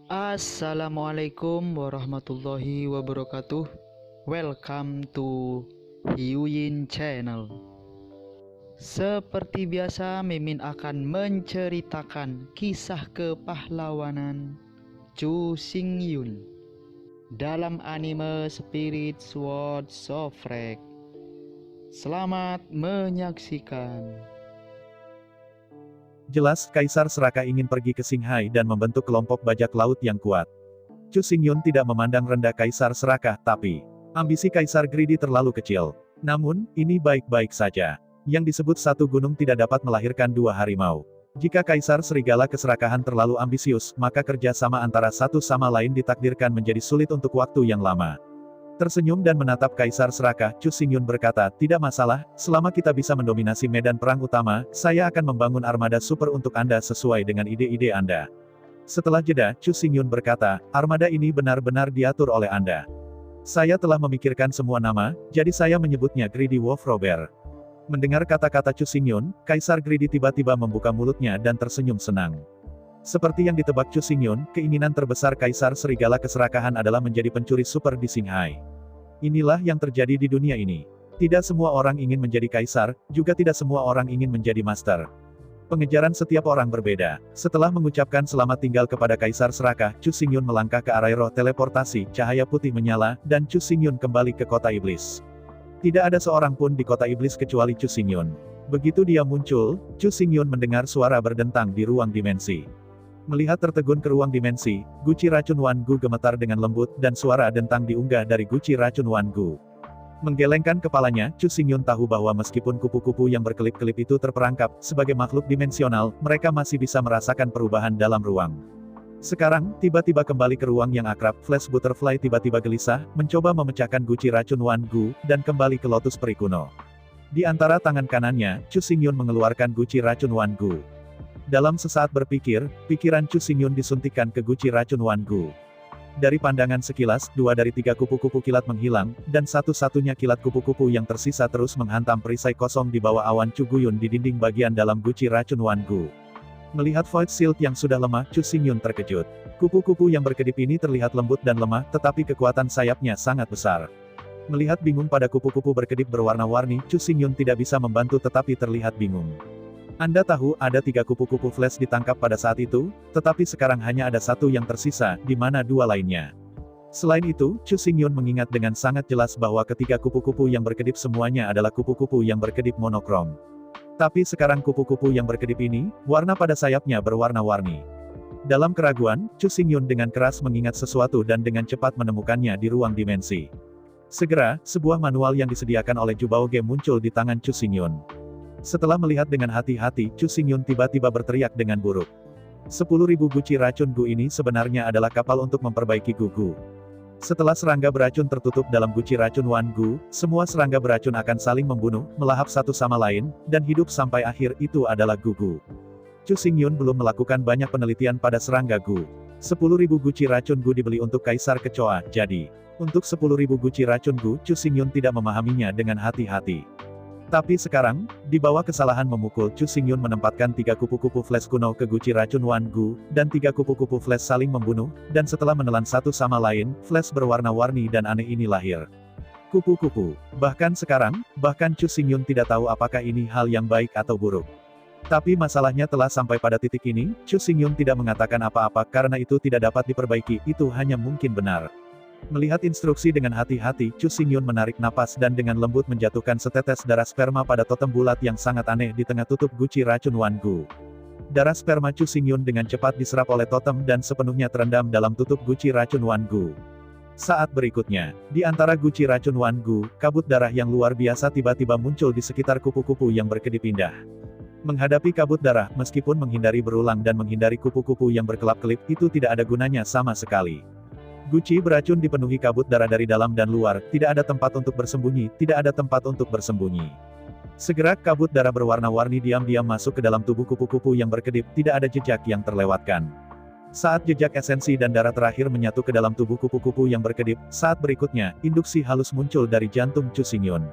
Assalamualaikum warahmatullahi wabarakatuh. Welcome to Hyuyin Channel. Seperti biasa, Mimin akan menceritakan kisah kepahlawanan Chu Xingyun dalam anime Spirit Sword Sofrek. Selamat menyaksikan. Jelas, Kaisar Seraka ingin pergi ke Qinghai dan membentuk kelompok bajak laut yang kuat. Chu Xingyun tidak memandang rendah Kaisar Seraka, tapi ambisi Kaisar Greedy terlalu kecil. Namun, ini baik-baik saja. Yang disebut satu gunung tidak dapat melahirkan dua harimau. Jika Kaisar Serigala Keserakahan terlalu ambisius, maka kerja sama antara satu sama lain ditakdirkan menjadi sulit untuk waktu yang lama. Tersenyum dan menatap Kaisar Seraka, Chu Xingyun berkata, tidak masalah, selama kita bisa mendominasi medan perang utama, saya akan membangun armada super untuk Anda sesuai dengan ide-ide Anda. Setelah jeda, Chu Xingyun berkata, armada ini benar-benar diatur oleh Anda. Saya telah memikirkan semua nama, jadi saya menyebutnya Greedy Wolf Robert. Mendengar kata-kata Chu Xingyun, Kaisar Greedy tiba-tiba membuka mulutnya dan tersenyum senang. Seperti yang ditebak Chu Xingyun, keinginan terbesar Kaisar Serigala Keserakahan adalah menjadi pencuri super di Qinghai. Inilah yang terjadi di dunia ini. Tidak semua orang ingin menjadi kaisar, juga tidak semua orang ingin menjadi master. Pengejaran setiap orang berbeda. Setelah mengucapkan selamat tinggal kepada Kaisar Seraka, Chu Xingyun melangkah ke arah roh teleportasi, cahaya putih menyala, dan Chu Xingyun kembali ke kota iblis. Tidak ada seorang pun di kota iblis kecuali Chu Xingyun. Begitu dia muncul, Chu Xingyun mendengar suara berdentang di ruang dimensi. Melihat tertegun ke ruang dimensi, guci racun Wan Gu gemetar dengan lembut dan suara dentang diunggah dari guci racun Wan Gu. Menggelengkan kepalanya, Chu Xingyun tahu bahwa meskipun kupu-kupu yang berkelip-kelip itu terperangkap, sebagai makhluk dimensional, mereka masih bisa merasakan perubahan dalam ruang. Sekarang, tiba-tiba kembali ke ruang yang akrab, Flash Butterfly tiba-tiba gelisah, mencoba memecahkan guci racun Wan Gu, dan kembali ke Lotus Peri kuno. Di antara tangan kanannya, Chu Xingyun mengeluarkan guci racun Wan Gu. Dalam sesaat berpikir, pikiran Chu Xingyun disuntikkan ke guci racun Wan Gu. Dari pandangan sekilas, 2 dari 3 kupu-kupu kilat menghilang, dan satu-satunya kilat kupu-kupu yang tersisa terus menghantam perisai kosong di bawah awan Cuguyun di dinding bagian dalam guci racun Wan Gu. Melihat Void Shield yang sudah lemah, Chu Xingyun terkejut. Kupu-kupu yang berkedip ini terlihat lembut dan lemah, tetapi kekuatan sayapnya sangat besar. Melihat bingung pada kupu-kupu berkedip berwarna-warni, Chu Xingyun tidak bisa membantu tetapi terlihat bingung. Anda tahu, ada 3 kupu-kupu flash ditangkap pada saat itu, tetapi sekarang hanya ada 1 yang tersisa, di mana 2 lainnya. Selain itu, Chu Xingyun mengingat dengan sangat jelas bahwa ketiga kupu-kupu yang berkedip semuanya adalah kupu-kupu yang berkedip monokrom. Tapi sekarang kupu-kupu yang berkedip ini, warna pada sayapnya berwarna-warni. Dalam keraguan, Chu Xingyun dengan keras mengingat sesuatu dan dengan cepat menemukannya di ruang dimensi. Segera, sebuah manual yang disediakan oleh Ju Baoge muncul di tangan Chu Xingyun. Setelah melihat dengan hati-hati, Chu Xingyun tiba-tiba berteriak dengan buruk. 10.000 guci racun Gu ini sebenarnya adalah kapal untuk memperbaiki Gu. Setelah serangga beracun tertutup dalam guci racun Wan Gu, semua serangga beracun akan saling membunuh, melahap satu sama lain, dan hidup sampai akhir. Itu adalah Gu. Chu Xingyun belum melakukan banyak penelitian pada serangga Gu. 10.000 guci racun Gu dibeli untuk Kaisar Kecoa, jadi untuk 10.000 guci racun Gu, Chu Xingyun tidak memahaminya dengan hati-hati. Tapi sekarang, di bawah kesalahan memukul, Chu Xingyun menempatkan 3 kupu-kupu flash kuno ke guci racun Wan Gu, dan 3 kupu-kupu flash saling membunuh, dan setelah menelan satu sama lain, flash berwarna-warni dan aneh ini lahir. Kupu-kupu. Bahkan sekarang, Chu Xingyun tidak tahu apakah ini hal yang baik atau buruk. Tapi masalahnya telah sampai pada titik ini, Chu Xingyun tidak mengatakan apa-apa karena itu tidak dapat diperbaiki, itu hanya mungkin benar. Melihat instruksi dengan hati-hati, Chu Xingyun menarik napas dan dengan lembut menjatuhkan setetes darah sperma pada totem bulat yang sangat aneh di tengah tutup guci racun Wan Gu. Darah sperma Chu Xingyun dengan cepat diserap oleh totem dan sepenuhnya terendam dalam tutup guci racun Wan Gu. Saat berikutnya, di antara guci racun Wan Gu, kabut darah yang luar biasa tiba-tiba muncul di sekitar kupu-kupu yang berkedip indah. Menghadapi kabut darah, meskipun menghindari berulang dan menghindari kupu-kupu yang berkelap-kelip, itu tidak ada gunanya sama sekali. Guci beracun dipenuhi kabut darah dari dalam dan luar, tidak ada tempat untuk bersembunyi, tidak ada tempat untuk bersembunyi. Segera kabut darah berwarna-warni diam-diam masuk ke dalam tubuh kupu-kupu yang berkedip, tidak ada jejak yang terlewatkan. Saat jejak esensi dan darah terakhir menyatu ke dalam tubuh kupu-kupu yang berkedip, saat berikutnya, induksi halus muncul dari jantung Chu Xingyun.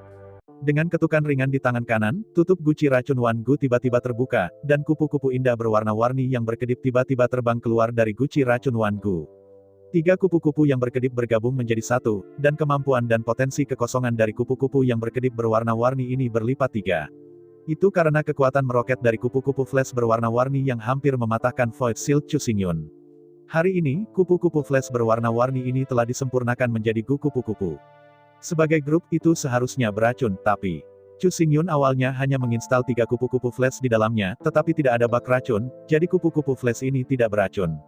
Dengan ketukan ringan di tangan kanan, tutup guci racun Wan Gu tiba-tiba terbuka, dan kupu-kupu indah berwarna-warni yang berkedip tiba-tiba terbang keluar dari guci racun Wan Gu. 3 kupu-kupu yang berkedip bergabung menjadi satu, dan kemampuan dan potensi kekosongan dari kupu-kupu yang berkedip berwarna-warni ini berlipat 3. Itu karena kekuatan meroket dari kupu-kupu flash berwarna-warni yang hampir mematahkan Void Shield Chu Xingyun. Hari ini, kupu-kupu flash berwarna-warni ini telah disempurnakan menjadi Gu kupu-kupu. Sebagai grup itu seharusnya beracun, tapi Chu Xingyun awalnya hanya menginstal 3 kupu-kupu flash di dalamnya, tetapi tidak ada bak racun, jadi kupu-kupu flash ini tidak beracun.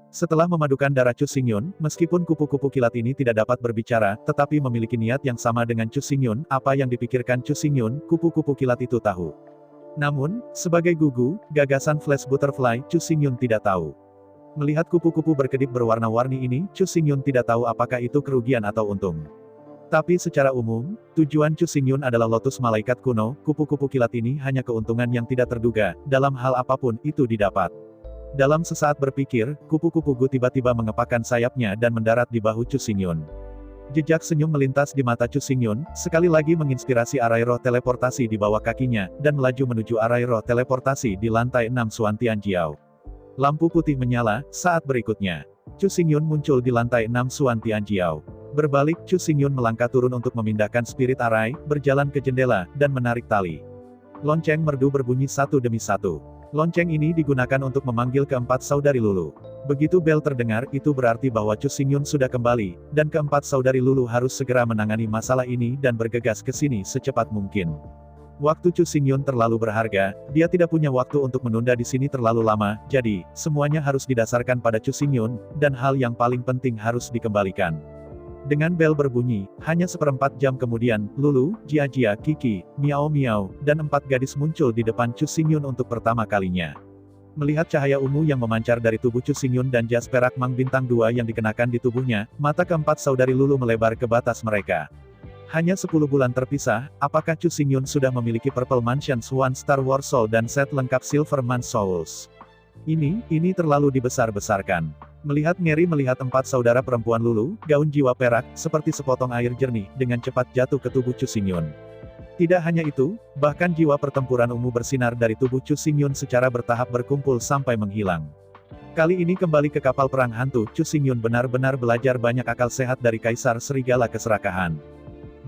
Setelah memadukan darah Chu Xingyun, meskipun kupu-kupu kilat ini tidak dapat berbicara, tetapi memiliki niat yang sama dengan Chu Xingyun, apa yang dipikirkan Chu Xingyun, kupu-kupu kilat itu tahu. Namun, sebagai gugu, gagasan Flash Butterfly, Chu Xingyun tidak tahu. Melihat kupu-kupu berkedip berwarna-warni ini, Chu Xingyun tidak tahu apakah itu kerugian atau untung. Tapi secara umum, tujuan Chu Xingyun adalah Lotus Malaikat kuno, kupu-kupu kilat ini hanya keuntungan yang tidak terduga, dalam hal apapun itu didapat. Dalam sesaat berpikir, kupu-kupu Gu tiba-tiba mengepakkan sayapnya dan mendarat di bahu Chu Xingyun. Jejak senyum melintas di mata Chu Xingyun, sekali lagi menginspirasi arai roh teleportasi di bawah kakinya, dan melaju menuju arai roh teleportasi di lantai 6 Suan Tianjiao. Lampu putih menyala, saat berikutnya. Chu Xingyun muncul di lantai 6 Suan Tianjiao. Berbalik, Chu Xingyun melangkah turun untuk memindahkan spirit arai, berjalan ke jendela, dan menarik tali. Lonceng merdu berbunyi satu demi satu. Lonceng ini digunakan untuk memanggil keempat saudari Lulu. Begitu bel terdengar, itu berarti bahwa Chu Xingyun sudah kembali, dan keempat saudari Lulu harus segera menangani masalah ini dan bergegas ke sini secepat mungkin. Waktu Chu Xingyun terlalu berharga, dia tidak punya waktu untuk menunda di sini terlalu lama, jadi, semuanya harus didasarkan pada Chu Xingyun, dan hal yang paling penting harus dikembalikan. Dengan bel berbunyi, hanya 1/4 jam kemudian, Lulu, Jia, Kiki, Miao, dan 4 gadis muncul di depan Chu Xingyun untuk pertama kalinya. Melihat cahaya ungu yang memancar dari tubuh Chu Xingyun dan jas perak Mang Bintang 2 yang dikenakan di tubuhnya, mata keempat saudari Lulu melebar ke batas mereka. Hanya 10 bulan terpisah, apakah Chu Xingyun sudah memiliki Purple Mansion Swan Star War Soul dan set lengkap Silver Man Souls? Ini terlalu dibesar-besarkan. Melihat ngeri melihat 4 saudara perempuan Lulu, gaun jiwa perak, seperti sepotong air jernih, dengan cepat jatuh ke tubuh Chu Xingyun. Tidak hanya itu, bahkan jiwa pertempuran ungu bersinar dari tubuh Chu Xingyun secara bertahap berkumpul sampai menghilang. Kali ini kembali ke kapal perang hantu, Chu Xingyun benar-benar belajar banyak akal sehat dari Kaisar Serigala Keserakahan.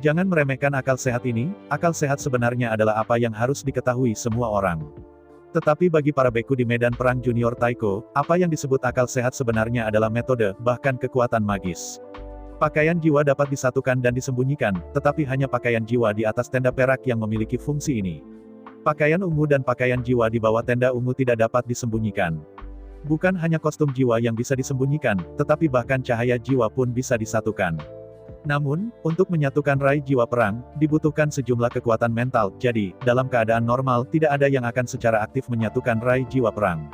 Jangan meremehkan akal sehat ini, akal sehat sebenarnya adalah apa yang harus diketahui semua orang. Tetapi bagi para beku di medan perang junior Taiko, apa yang disebut akal sehat sebenarnya adalah metode, bahkan kekuatan magis. Pakaian jiwa dapat disatukan dan disembunyikan, tetapi hanya pakaian jiwa di atas tenda perak yang memiliki fungsi ini. Pakaian ungu dan pakaian jiwa di bawah tenda ungu tidak dapat disembunyikan. Bukan hanya kostum jiwa yang bisa disembunyikan, tetapi bahkan cahaya jiwa pun bisa disatukan. Namun, untuk menyatukan rai jiwa perang, dibutuhkan sejumlah kekuatan mental, jadi, dalam keadaan normal tidak ada yang akan secara aktif menyatukan rai jiwa perang.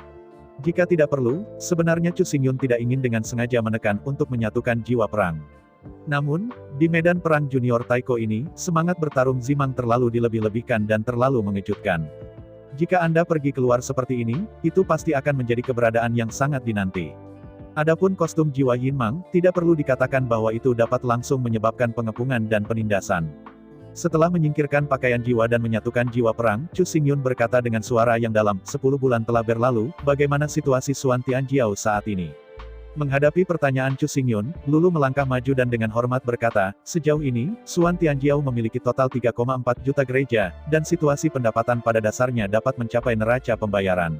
Jika tidak perlu, sebenarnya Chu Xingyun tidak ingin dengan sengaja menekan untuk menyatukan jiwa perang. Namun, di medan perang junior Taiko ini, semangat bertarung Zimang terlalu dilebih-lebihkan dan terlalu mengejutkan. Jika Anda pergi keluar seperti ini, itu pasti akan menjadi keberadaan yang sangat dinanti. Adapun kostum jiwa Yinmang, tidak perlu dikatakan bahwa itu dapat langsung menyebabkan pengepungan dan penindasan. Setelah menyingkirkan pakaian jiwa dan menyatukan jiwa perang, Chu Xingyun berkata dengan suara yang dalam, 10 bulan telah berlalu, bagaimana situasi Suan Tianjiao saat ini? Menghadapi pertanyaan Chu Xingyun, Lulu melangkah maju dan dengan hormat berkata, sejauh ini, Suan Tianjiao memiliki total 3,4 juta gereja, dan situasi pendapatan pada dasarnya dapat mencapai neraca pembayaran.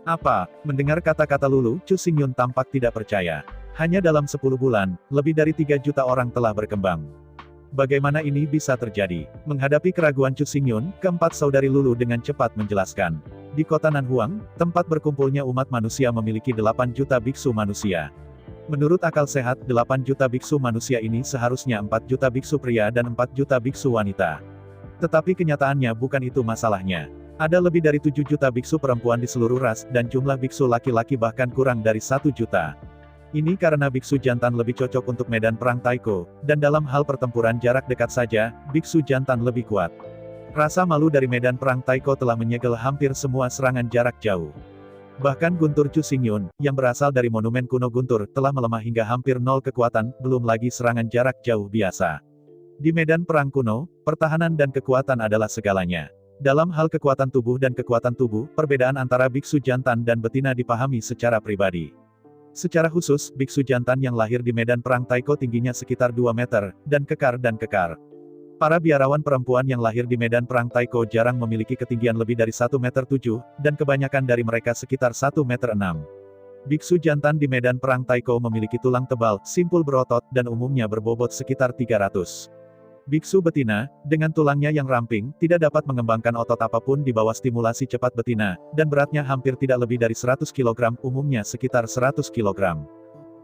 Apa? Mendengar kata-kata Lulu, Chu Xingyun tampak tidak percaya. Hanya dalam 10 bulan, lebih dari 3 juta orang telah berkembang. Bagaimana ini bisa terjadi? Menghadapi keraguan Chu Xingyun, keempat saudari Lulu dengan cepat menjelaskan. Di kota Nanhuang, tempat berkumpulnya umat manusia memiliki 8 juta biksu manusia. Menurut akal sehat, 8 juta biksu manusia ini seharusnya 4 juta biksu pria dan 4 juta biksu wanita. Tetapi kenyataannya bukan itu masalahnya. Ada lebih dari 7 juta biksu perempuan di seluruh ras, dan jumlah biksu laki-laki bahkan kurang dari 1 juta. Ini karena biksu jantan lebih cocok untuk medan perang Taiko, dan dalam hal pertempuran jarak dekat saja, biksu jantan lebih kuat. Rasa malu dari medan perang Taiko telah menyegel hampir semua serangan jarak jauh. Bahkan Guntur Chu Xingyun, yang berasal dari monumen kuno Guntur, telah melemah hingga hampir nol kekuatan, belum lagi serangan jarak jauh biasa. Di medan perang kuno, pertahanan dan kekuatan adalah segalanya. Dalam hal kekuatan tubuh dan kekuatan tubuh, perbedaan antara biksu jantan dan betina dipahami secara pribadi. Secara khusus, biksu jantan yang lahir di medan perang taiko tingginya sekitar 2 meter, dan kekar. Para biarawan perempuan yang lahir di medan perang taiko jarang memiliki ketinggian lebih dari 1,7 meter, dan kebanyakan dari mereka sekitar 1,6 meter. Biksu jantan di medan perang taiko memiliki tulang tebal, simpul berotot, dan umumnya berbobot sekitar 300. Biksu betina, dengan tulangnya yang ramping, tidak dapat mengembangkan otot apapun di bawah stimulasi cepat betina, dan beratnya hampir tidak lebih dari 100 kg, umumnya sekitar 100 kg.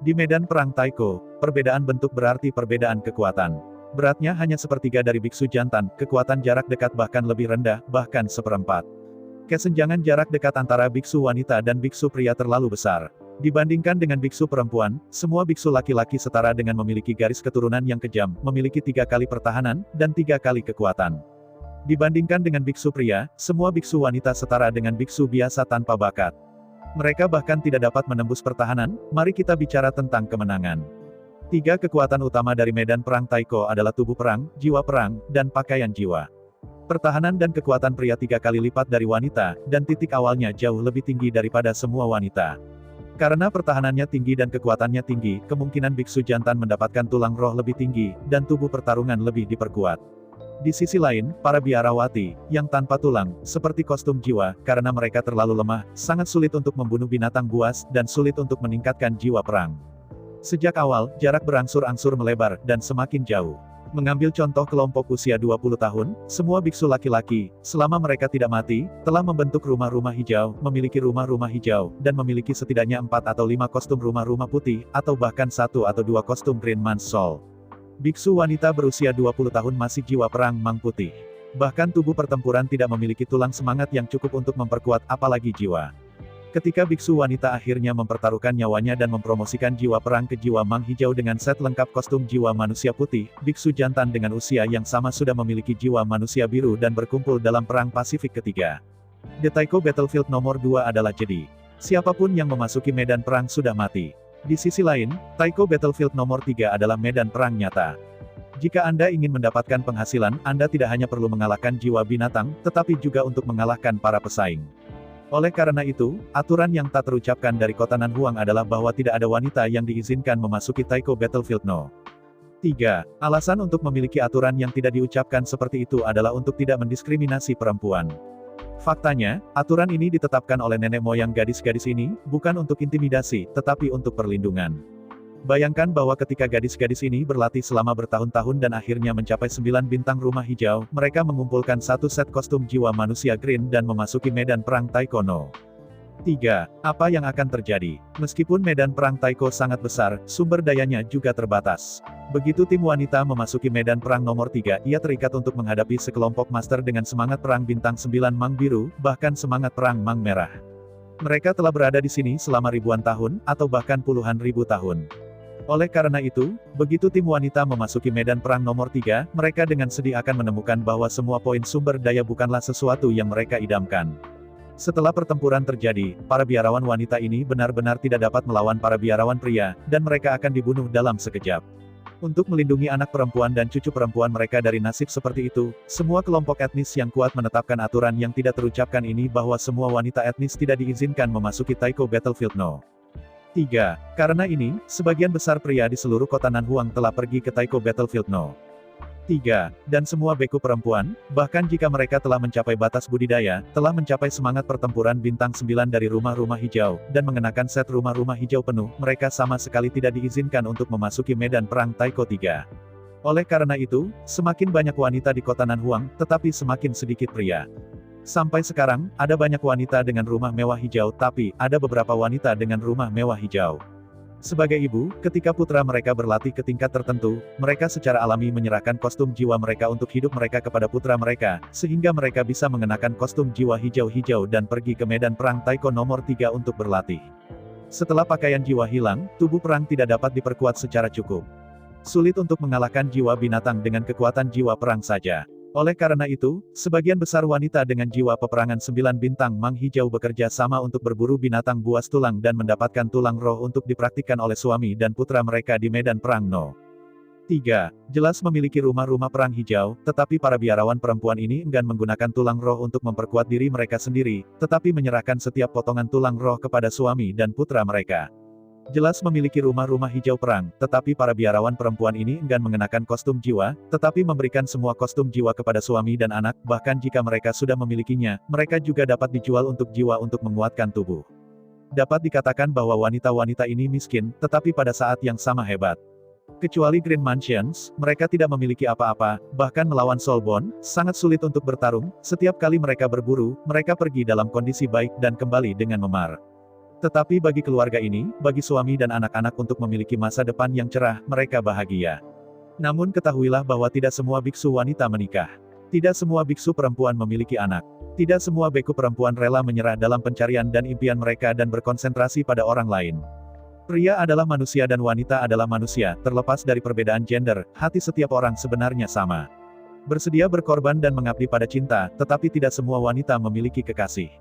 Di medan perang taiko, perbedaan bentuk berarti perbedaan kekuatan. Beratnya hanya sepertiga dari biksu jantan, kekuatan jarak dekat bahkan lebih rendah, bahkan seperempat. Kesenjangan jarak dekat antara biksu wanita dan biksu pria terlalu besar. Dibandingkan dengan biksu perempuan, semua biksu laki-laki setara dengan memiliki garis keturunan yang kejam, memiliki 3 kali pertahanan, dan 3 kali kekuatan. Dibandingkan dengan biksu pria, semua biksu wanita setara dengan biksu biasa tanpa bakat. Mereka bahkan tidak dapat menembus pertahanan. Mari kita bicara tentang kemenangan. 3 kekuatan utama dari medan perang taiko adalah tubuh perang, jiwa perang, dan pakaian jiwa. Pertahanan dan kekuatan pria 3 kali lipat dari wanita, dan titik awalnya jauh lebih tinggi daripada semua wanita. Karena pertahanannya tinggi dan kekuatannya tinggi, kemungkinan biksu jantan mendapatkan tulang roh lebih tinggi, dan tubuh pertarungan lebih diperkuat. Di sisi lain, para biarawati, yang tanpa tulang, seperti kostum jiwa, karena mereka terlalu lemah, sangat sulit untuk membunuh binatang buas, dan sulit untuk meningkatkan jiwa perang. Sejak awal, jarak berangsur-angsur melebar, dan semakin jauh. Mengambil contoh kelompok usia 20 tahun, semua biksu laki-laki, selama mereka tidak mati, telah membentuk rumah-rumah hijau, memiliki rumah-rumah hijau, dan memiliki setidaknya 4 atau 5 kostum rumah-rumah putih, atau bahkan 1 atau 2 kostum Green Man's Soul. Biksu wanita berusia 20 tahun masih jiwa perang Mang Putih. Bahkan tubuh pertempuran tidak memiliki tulang semangat yang cukup untuk memperkuat, apalagi jiwa. Ketika biksu wanita akhirnya mempertaruhkan nyawanya dan mempromosikan jiwa perang ke jiwa Mang Hijau dengan set lengkap kostum jiwa manusia putih, biksu jantan dengan usia yang sama sudah memiliki jiwa manusia biru dan berkumpul dalam Perang Pasifik ketiga. The Taiko Battlefield nomor 2 adalah jadi. Siapapun yang memasuki medan perang sudah mati. Di sisi lain, Taiko Battlefield nomor 3 adalah medan perang nyata. Jika Anda ingin mendapatkan penghasilan, Anda tidak hanya perlu mengalahkan jiwa binatang, tetapi juga untuk mengalahkan para pesaing. Oleh karena itu, aturan yang tak terucapkan dari kota Nanhuang adalah bahwa tidak ada wanita yang diizinkan memasuki Taiko Battlefield No. 3. Alasan untuk memiliki aturan yang tidak diucapkan seperti itu adalah untuk tidak mendiskriminasi perempuan. Faktanya, aturan ini ditetapkan oleh nenek moyang gadis-gadis ini, bukan untuk intimidasi, tetapi untuk perlindungan. Bayangkan bahwa ketika gadis-gadis ini berlatih selama bertahun-tahun dan akhirnya mencapai 9 bintang rumah hijau, mereka mengumpulkan 1 set kostum jiwa manusia green dan memasuki medan perang Taiko No. 3. Apa yang akan terjadi? Meskipun medan perang Taiko sangat besar, sumber dayanya juga terbatas. Begitu tim wanita memasuki medan perang nomor 3, ia terikat untuk menghadapi sekelompok master dengan semangat perang bintang 9 Mang Biru, bahkan semangat perang Mang Merah. Mereka telah berada di sini selama ribuan tahun, atau bahkan puluhan ribu tahun. Oleh karena itu, begitu tim wanita memasuki medan perang nomor 3, mereka dengan sedih akan menemukan bahwa semua poin sumber daya bukanlah sesuatu yang mereka idamkan. Setelah pertempuran terjadi, para biarawan wanita ini benar-benar tidak dapat melawan para biarawan pria, dan mereka akan dibunuh dalam sekejap. Untuk melindungi anak perempuan dan cucu perempuan mereka dari nasib seperti itu, semua kelompok etnis yang kuat menetapkan aturan yang tidak terucapkan ini bahwa semua wanita etnis tidak diizinkan memasuki Taiko Battlefield No. 3. Karena ini, sebagian besar pria di seluruh kota Nanhuang telah pergi ke Taiko Battlefield No. 3. Dan semua beku perempuan, bahkan jika mereka telah mencapai batas budidaya, telah mencapai semangat pertempuran bintang 9 dari rumah-rumah hijau, dan mengenakan set rumah-rumah hijau penuh, mereka sama sekali tidak diizinkan untuk memasuki medan perang Taiko 3. Oleh karena itu, semakin banyak wanita di kota Nanhuang, tetapi semakin sedikit pria. Sampai sekarang, ada banyak wanita dengan rumah mewah hijau, tapi, ada beberapa wanita dengan rumah mewah hijau. Sebagai ibu, ketika putra mereka berlatih ke tingkat tertentu, mereka secara alami menyerahkan kostum jiwa mereka untuk hidup mereka kepada putra mereka, sehingga mereka bisa mengenakan kostum jiwa hijau-hijau dan pergi ke medan perang Taiko nomor 3 untuk berlatih. Setelah pakaian jiwa hilang, tubuh perang tidak dapat diperkuat secara cukup. Sulit untuk mengalahkan jiwa binatang dengan kekuatan jiwa perang saja. Oleh karena itu, sebagian besar wanita dengan jiwa peperangan 9 bintang Mang Hijau bekerja sama untuk berburu binatang buas tulang dan mendapatkan tulang roh untuk dipraktikkan oleh suami dan putra mereka di medan perang No. 3. Jelas memiliki rumah-rumah perang hijau, tetapi para biarawan perempuan ini enggan menggunakan tulang roh untuk memperkuat diri mereka sendiri, tetapi menyerahkan setiap potongan tulang roh kepada suami dan putra mereka. Jelas memiliki rumah-rumah hijau perang, tetapi para biarawan perempuan ini enggan mengenakan kostum jiwa, tetapi memberikan semua kostum jiwa kepada suami dan anak, bahkan jika mereka sudah memilikinya, mereka juga dapat dijual untuk jiwa untuk menguatkan tubuh. Dapat dikatakan bahwa wanita-wanita ini miskin, tetapi pada saat yang sama hebat. Kecuali Green Mansions, mereka tidak memiliki apa-apa, bahkan melawan Soulbone, sangat sulit untuk bertarung, setiap kali mereka berburu, mereka pergi dalam kondisi baik dan kembali dengan memar. Tetapi bagi keluarga ini, bagi suami dan anak-anak untuk memiliki masa depan yang cerah, mereka bahagia. Namun ketahuilah bahwa tidak semua biksu wanita menikah. Tidak semua biksu perempuan memiliki anak. Tidak semua beku perempuan rela menyerah dalam pencarian dan impian mereka dan berkonsentrasi pada orang lain. Pria adalah manusia dan wanita adalah manusia, terlepas dari perbedaan gender, hati setiap orang sebenarnya sama. Bersedia berkorban dan mengabdi pada cinta, tetapi tidak semua wanita memiliki kekasih.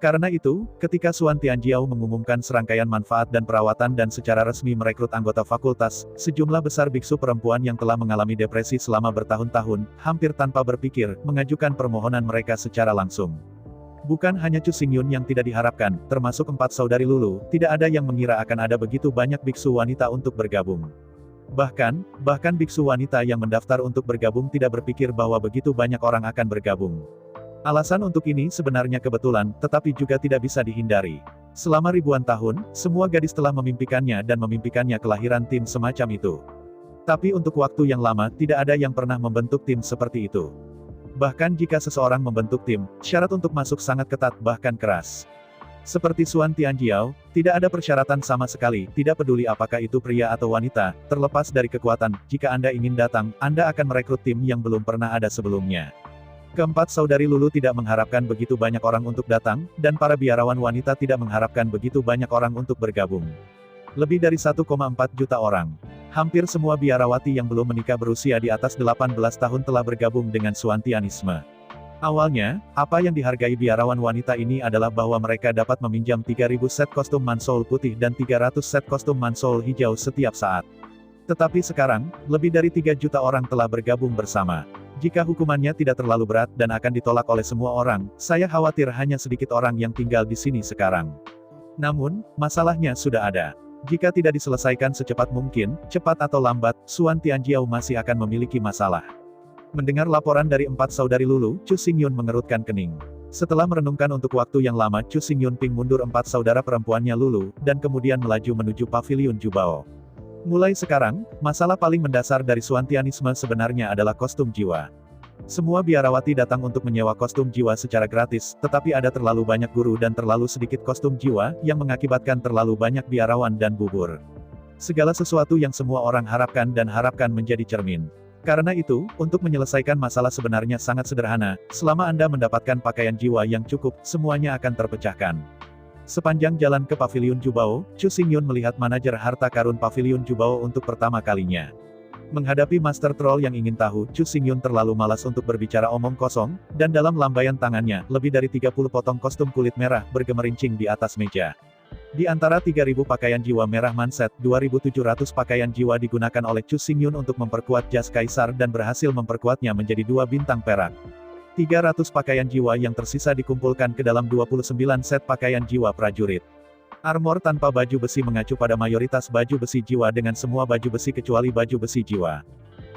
Karena itu, ketika Suan Tianjiao mengumumkan serangkaian manfaat dan perawatan dan secara resmi merekrut anggota fakultas, sejumlah besar biksu perempuan yang telah mengalami depresi selama bertahun-tahun, hampir tanpa berpikir, mengajukan permohonan mereka secara langsung. Bukan hanya Chu Xingyun yang tidak diharapkan, termasuk 4 saudari Lulu, tidak ada yang mengira akan ada begitu banyak biksu wanita untuk bergabung. Bahkan biksu wanita yang mendaftar untuk bergabung tidak berpikir bahwa begitu banyak orang akan bergabung. Alasan untuk ini sebenarnya kebetulan, tetapi juga tidak bisa dihindari. Selama ribuan tahun, semua gadis telah memimpikannya dan memimpikannya kelahiran tim semacam itu. Tapi untuk waktu yang lama, tidak ada yang pernah membentuk tim seperti itu. Bahkan jika seseorang membentuk tim, syarat untuk masuk sangat ketat bahkan keras. Seperti Suan Tianjiao, tidak ada persyaratan sama sekali, tidak peduli apakah itu pria atau wanita, terlepas dari kekuatan, jika Anda ingin datang, Anda akan merekrut tim yang belum pernah ada sebelumnya. Keempat saudari Lulu tidak mengharapkan begitu banyak orang untuk datang, dan para biarawan wanita tidak mengharapkan begitu banyak orang untuk bergabung. Lebih dari 1,4 juta orang. Hampir semua biarawati yang belum menikah berusia di atas 18 tahun telah bergabung dengan Suantianisme. Awalnya, apa yang dihargai biarawan wanita ini adalah bahwa mereka dapat meminjam 3.000 set kostum mansoul putih dan 300 set kostum mansoul hijau setiap saat. Tetapi sekarang, lebih dari 3 juta orang telah bergabung bersama. Jika hukumannya tidak terlalu berat dan akan ditolak oleh semua orang, saya khawatir hanya sedikit orang yang tinggal di sini sekarang. Namun, masalahnya sudah ada. Jika tidak diselesaikan secepat mungkin, cepat atau lambat, Suan Tianjiao masih akan memiliki masalah. Mendengar laporan dari 4 saudari Lulu, Chu Xingyun mengerutkan kening. Setelah merenungkan untuk waktu yang lama, Chu Xingyun ping mundur 4 saudara perempuannya Lulu, dan kemudian melaju menuju paviliun Jubao. Mulai sekarang, masalah paling mendasar dari Suantianisme sebenarnya adalah kostum jiwa. Semua biarawati datang untuk menyewa kostum jiwa secara gratis, tetapi ada terlalu banyak guru dan terlalu sedikit kostum jiwa, yang mengakibatkan terlalu banyak biarawan dan bubur. Segala sesuatu yang semua orang harapkan dan harapkan menjadi cermin. Karena itu, untuk menyelesaikan masalah sebenarnya sangat sederhana, selama Anda mendapatkan pakaian jiwa yang cukup, semuanya akan terpecahkan. Sepanjang jalan ke paviliun Jubao, Chu Xingyun melihat manajer harta karun paviliun Jubao untuk pertama kalinya. Menghadapi Master Troll yang ingin tahu, Chu Xingyun terlalu malas untuk berbicara omong kosong, dan dalam lambaian tangannya, lebih dari 30 potong kostum kulit merah bergemerincing di atas meja. Di antara 3.000 pakaian jiwa merah manset, 2.700 pakaian jiwa digunakan oleh Chu Xingyun untuk memperkuat jas kaisar dan berhasil memperkuatnya menjadi 2 bintang perak. 300 pakaian jiwa yang tersisa dikumpulkan ke dalam 29 set pakaian jiwa prajurit. Armor tanpa baju besi mengacu pada mayoritas baju besi jiwa dengan semua baju besi kecuali baju besi jiwa.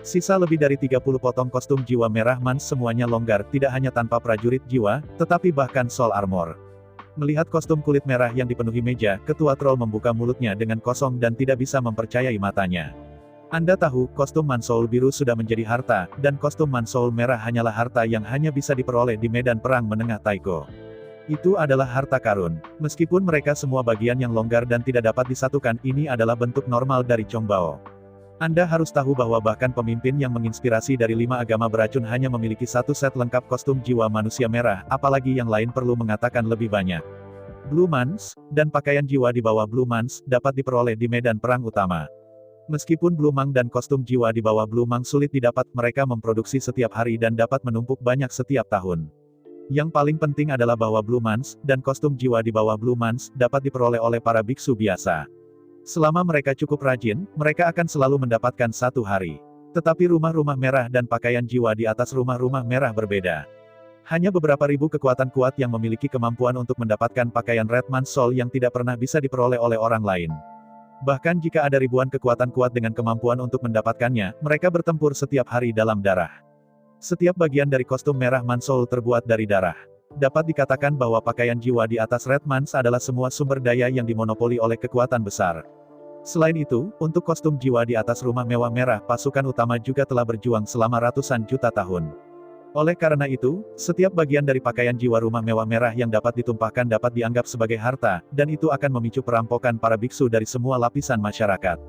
Sisa lebih dari 30 potong kostum jiwa merah mans semuanya longgar, tidak hanya tanpa prajurit jiwa, tetapi bahkan soul armor. Melihat kostum kulit merah yang dipenuhi meja, ketua troll membuka mulutnya dengan kosong dan tidak bisa mempercayai matanya. Anda tahu, kostum mansoul biru sudah menjadi harta, dan kostum mansoul merah hanyalah harta yang hanya bisa diperoleh di medan perang menengah Taiko. Itu adalah harta karun. Meskipun mereka semua bagian yang longgar dan tidak dapat disatukan, ini adalah bentuk normal dari Chongbao. Anda harus tahu bahwa bahkan pemimpin yang menginspirasi dari 5 agama beracun hanya memiliki 1 set lengkap kostum jiwa manusia merah, apalagi yang lain perlu mengatakan lebih banyak. Blue Mans, dan pakaian jiwa di bawah Blue Mans, dapat diperoleh di medan perang utama. Meskipun Blue Mang dan kostum jiwa di bawah Blue Mang sulit didapat, mereka memproduksi setiap hari dan dapat menumpuk banyak setiap tahun. Yang paling penting adalah bahwa Blue Mans, dan kostum jiwa di bawah Blue Mans, dapat diperoleh oleh para biksu biasa. Selama mereka cukup rajin, mereka akan selalu mendapatkan 1 hari. Tetapi rumah-rumah merah dan pakaian jiwa di atas rumah-rumah merah berbeda. Hanya beberapa ribu kekuatan kuat yang memiliki kemampuan untuk mendapatkan pakaian Red Man's Soul yang tidak pernah bisa diperoleh oleh orang lain. Bahkan jika ada ribuan kekuatan kuat dengan kemampuan untuk mendapatkannya, mereka bertempur setiap hari dalam darah. Setiap bagian dari kostum merah Man's Soul terbuat dari darah. Dapat dikatakan bahwa pakaian jiwa di atas Red Man's adalah semua sumber daya yang dimonopoli oleh kekuatan besar. Selain itu, untuk kostum jiwa di atas rumah mewah merah, pasukan utama juga telah berjuang selama ratusan juta tahun. Oleh karena itu, setiap bagian dari pakaian jiwa rumah mewah merah yang dapat ditumpahkan dapat dianggap sebagai harta, dan itu akan memicu perampokan para biksu dari semua lapisan masyarakat.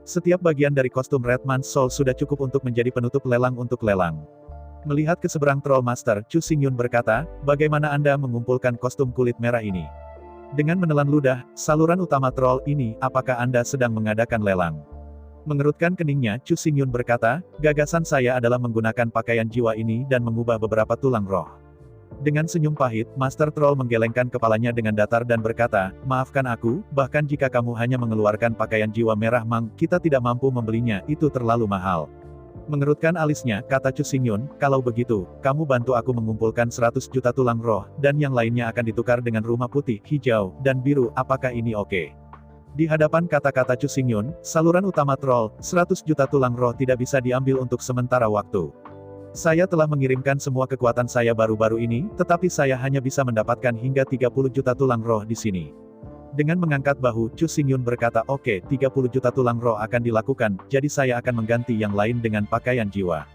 Setiap bagian dari kostum Red Man's Soul sudah cukup untuk menjadi penutup lelang untuk lelang. Melihat ke seberang Troll Master, Chu Xingyun berkata, bagaimana Anda mengumpulkan kostum kulit merah ini? Dengan menelan ludah, saluran utama troll ini, apakah Anda sedang mengadakan lelang? Mengerutkan keningnya, Chu Xingyun berkata, gagasan saya adalah menggunakan pakaian jiwa ini dan mengubah beberapa tulang roh. Dengan senyum pahit, Master Troll menggelengkan kepalanya dengan datar dan berkata, maafkan aku, bahkan jika kamu hanya mengeluarkan pakaian jiwa merah kita tidak mampu membelinya, itu terlalu mahal. Mengerutkan alisnya, kata Chu Xingyun, kalau begitu, kamu bantu aku mengumpulkan 100 juta tulang roh, dan yang lainnya akan ditukar dengan rumah putih, hijau, dan biru, apakah ini oke? Di hadapan kata-kata Chu Xingyun, saluran utama troll, 100 juta tulang roh tidak bisa diambil untuk sementara waktu. Saya telah mengirimkan semua kekuatan saya baru-baru ini, tetapi saya hanya bisa mendapatkan hingga 30 juta tulang roh di sini. Dengan mengangkat bahu, Chu Xingyun berkata, oke, 30 juta tulang roh akan dilakukan, jadi saya akan mengganti yang lain dengan pakaian jiwa.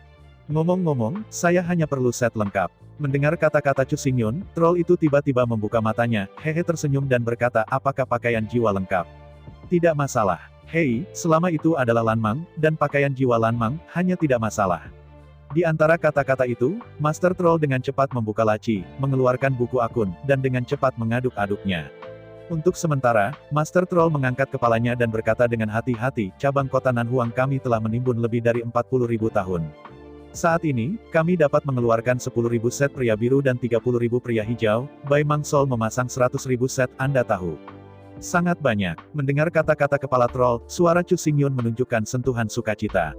Ngomong-ngomong, saya hanya perlu set lengkap. Mendengar kata-kata Chu Xingyun, troll itu tiba-tiba membuka matanya, hehe tersenyum dan berkata, apakah pakaian jiwa lengkap? Tidak masalah. Hei, selama itu adalah Lanmang, dan pakaian jiwa Lanmang, hanya tidak masalah. Di antara kata-kata itu, Master Troll dengan cepat membuka laci, mengeluarkan buku akun, dan dengan cepat mengaduk-aduknya. Untuk sementara, Master Troll mengangkat kepalanya dan berkata dengan hati-hati, cabang kota Nanhuang kami telah menimbun lebih dari 40.000 tahun. Saat ini, kami dapat mengeluarkan 10.000 set pria biru dan 30.000 pria hijau, Bai Mang Sol memasang 100.000 set, Anda tahu. Sangat banyak. Mendengar kata-kata kepala troll, suara Chu Xingyun menunjukkan sentuhan sukacita.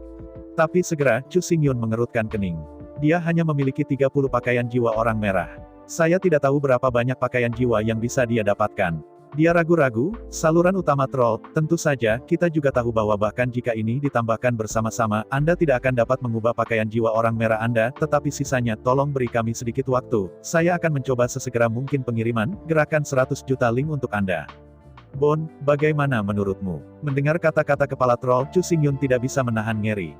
Tapi segera, Chu Xingyun mengerutkan kening. Dia hanya memiliki 30 pakaian jiwa orang merah. Saya tidak tahu berapa banyak pakaian jiwa yang bisa dia dapatkan. Dia ragu-ragu, saluran utama troll, tentu saja, kita juga tahu bahwa bahkan jika ini ditambahkan bersama-sama, Anda tidak akan dapat mengubah pakaian jiwa orang merah Anda, tetapi sisanya, tolong beri kami sedikit waktu, saya akan mencoba sesegera mungkin pengiriman, gerakan 100 juta link untuk Anda. Bon, bagaimana menurutmu? Mendengar kata-kata kepala troll, Chu Xingyun tidak bisa menahan ngeri.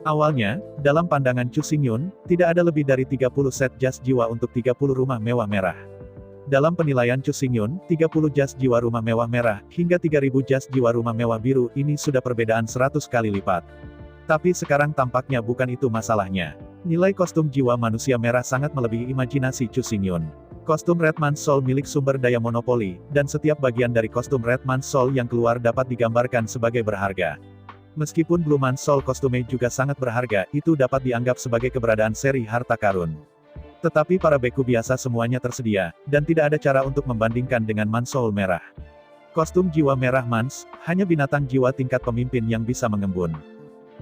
Awalnya, dalam pandangan Chu Xingyun, tidak ada lebih dari 30 set jas jiwa untuk 30 rumah mewah merah. Dalam penilaian Chu Xingyun, 30 jas jiwa rumah mewah merah, hingga 3.000 jas jiwa rumah mewah biru, ini sudah perbedaan 100 kali lipat. Tapi sekarang tampaknya bukan itu masalahnya. Nilai kostum jiwa manusia merah sangat melebihi imajinasi Chu Xingyun. Kostum Red Man's Soul milik sumber daya monopoli, dan setiap bagian dari kostum Red Man's Soul yang keluar dapat digambarkan sebagai berharga. Meskipun Blue Man's Soul kostumnya juga sangat berharga, itu dapat dianggap sebagai keberadaan seri harta karun. Tetapi para beku biasa semuanya tersedia, dan tidak ada cara untuk membandingkan dengan Man's Soul merah. Kostum jiwa merah Mans, hanya binatang jiwa tingkat pemimpin yang bisa mengembun.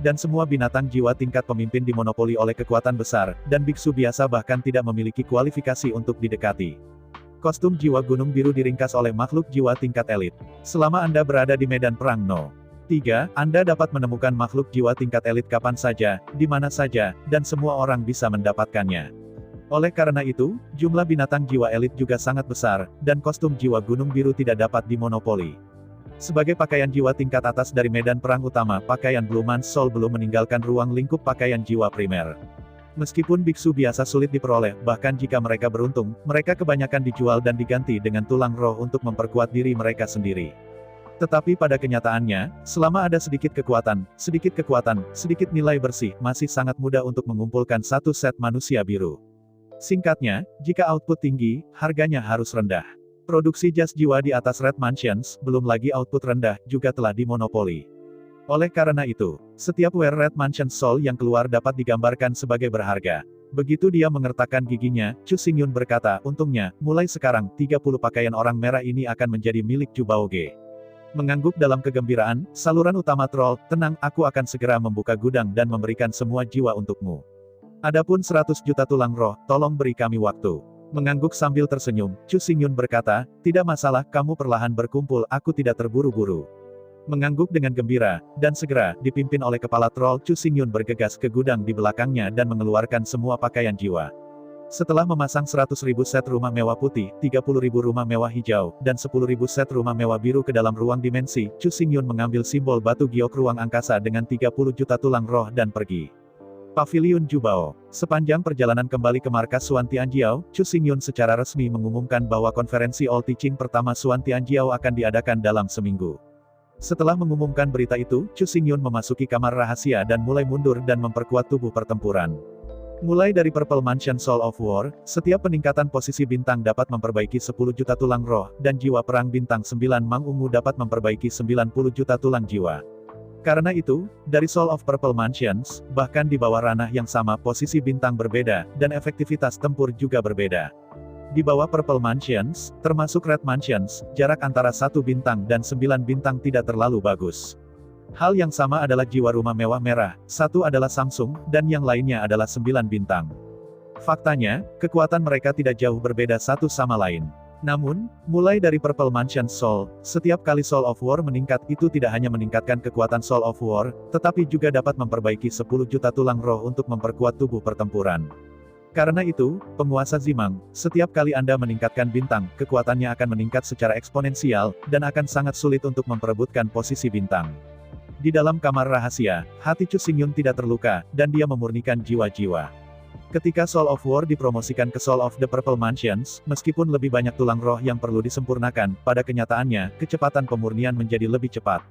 Dan semua binatang jiwa tingkat pemimpin dimonopoli oleh kekuatan besar, dan biksu biasa bahkan tidak memiliki kualifikasi untuk didekati. Kostum jiwa gunung biru diringkas oleh makhluk jiwa tingkat elit. Selama Anda berada di medan perang No. 3, Anda dapat menemukan makhluk jiwa tingkat elit kapan saja, di mana saja, dan semua orang bisa mendapatkannya. Oleh karena itu, jumlah binatang jiwa elit juga sangat besar, dan kostum jiwa gunung biru tidak dapat dimonopoli. Sebagai pakaian jiwa tingkat atas dari medan perang utama, pakaian Blue Man's Soul belum meninggalkan ruang lingkup pakaian jiwa primer. Meskipun biksu biasa sulit diperoleh, bahkan jika mereka beruntung, mereka kebanyakan dijual dan diganti dengan tulang roh untuk memperkuat diri mereka sendiri. Tetapi pada kenyataannya, selama ada sedikit kekuatan, sedikit nilai bersih, masih sangat mudah untuk mengumpulkan satu set manusia biru. Singkatnya, jika output tinggi, harganya harus rendah. Produksi jas jiwa di atas Red Mansions, belum lagi output rendah, juga telah dimonopoli. Oleh karena itu, setiap Red Mansion Soul yang keluar dapat digambarkan sebagai berharga. Begitu dia mengertakkan giginya, Chu Xingyun berkata, untungnya, mulai sekarang, 30 pakaian orang merah ini akan menjadi milik Chu Baoge. Mengangguk dalam kegembiraan, saluran utama troll, tenang, aku akan segera membuka gudang dan memberikan semua jiwa untukmu. Adapun 100 juta tulang roh, tolong beri kami waktu. Mengangguk sambil tersenyum, Chu Xingyun berkata, tidak masalah, kamu perlahan berkumpul, aku tidak terburu-buru. Mengangguk dengan gembira, dan segera, dipimpin oleh kepala troll, Chu Xingyun bergegas ke gudang di belakangnya dan mengeluarkan semua pakaian jiwa. Setelah memasang 100.000 set rumah mewah putih, 30.000 rumah mewah hijau, dan 10.000 set rumah mewah biru ke dalam ruang dimensi, Chu Xingyun mengambil simbol batu giok ruang angkasa dengan 30 juta tulang roh dan pergi. Paviliun Jubao. Sepanjang perjalanan kembali ke markas Suan Tianjiao, Chu Xingyun secara resmi mengumumkan bahwa konferensi All Teaching pertama Suan Tianjiao akan diadakan dalam seminggu. Setelah mengumumkan berita itu, Chu Xingyun memasuki kamar rahasia dan mulai mundur dan memperkuat tubuh pertempuran. Mulai dari Purple Mansion Soul of War, setiap peningkatan posisi bintang dapat memperbaiki 10 juta tulang roh, dan jiwa perang bintang 9 Mang Ungu dapat memperbaiki 90 juta tulang jiwa. Karena itu, dari Soul of Purple Mansions, bahkan di bawah ranah yang sama posisi bintang berbeda, dan efektivitas tempur juga berbeda. Di bawah Purple Mansions, termasuk Red Mansions, jarak antara 1 bintang dan 9 bintang tidak terlalu bagus. Hal yang sama adalah jiwa rumah mewah merah, satu adalah Samsung, dan yang lainnya adalah 9 bintang. Faktanya, kekuatan mereka tidak jauh berbeda satu sama lain. Namun, mulai dari Purple Mansion Soul, setiap kali Soul of War meningkat itu tidak hanya meningkatkan kekuatan Soul of War, tetapi juga dapat memperbaiki 10 juta tulang roh untuk memperkuat tubuh pertempuran. Karena itu, penguasa Zimang, setiap kali Anda meningkatkan bintang, kekuatannya akan meningkat secara eksponensial, dan akan sangat sulit untuk memperebutkan posisi bintang. Di dalam kamar rahasia, hati Chu Xingyun tidak terluka, dan dia memurnikan jiwa-jiwa. Ketika Soul of War dipromosikan ke Soul of the Purple Mansions, meskipun lebih banyak tulang roh yang perlu disempurnakan, pada kenyataannya, kecepatan pemurnian menjadi lebih cepat.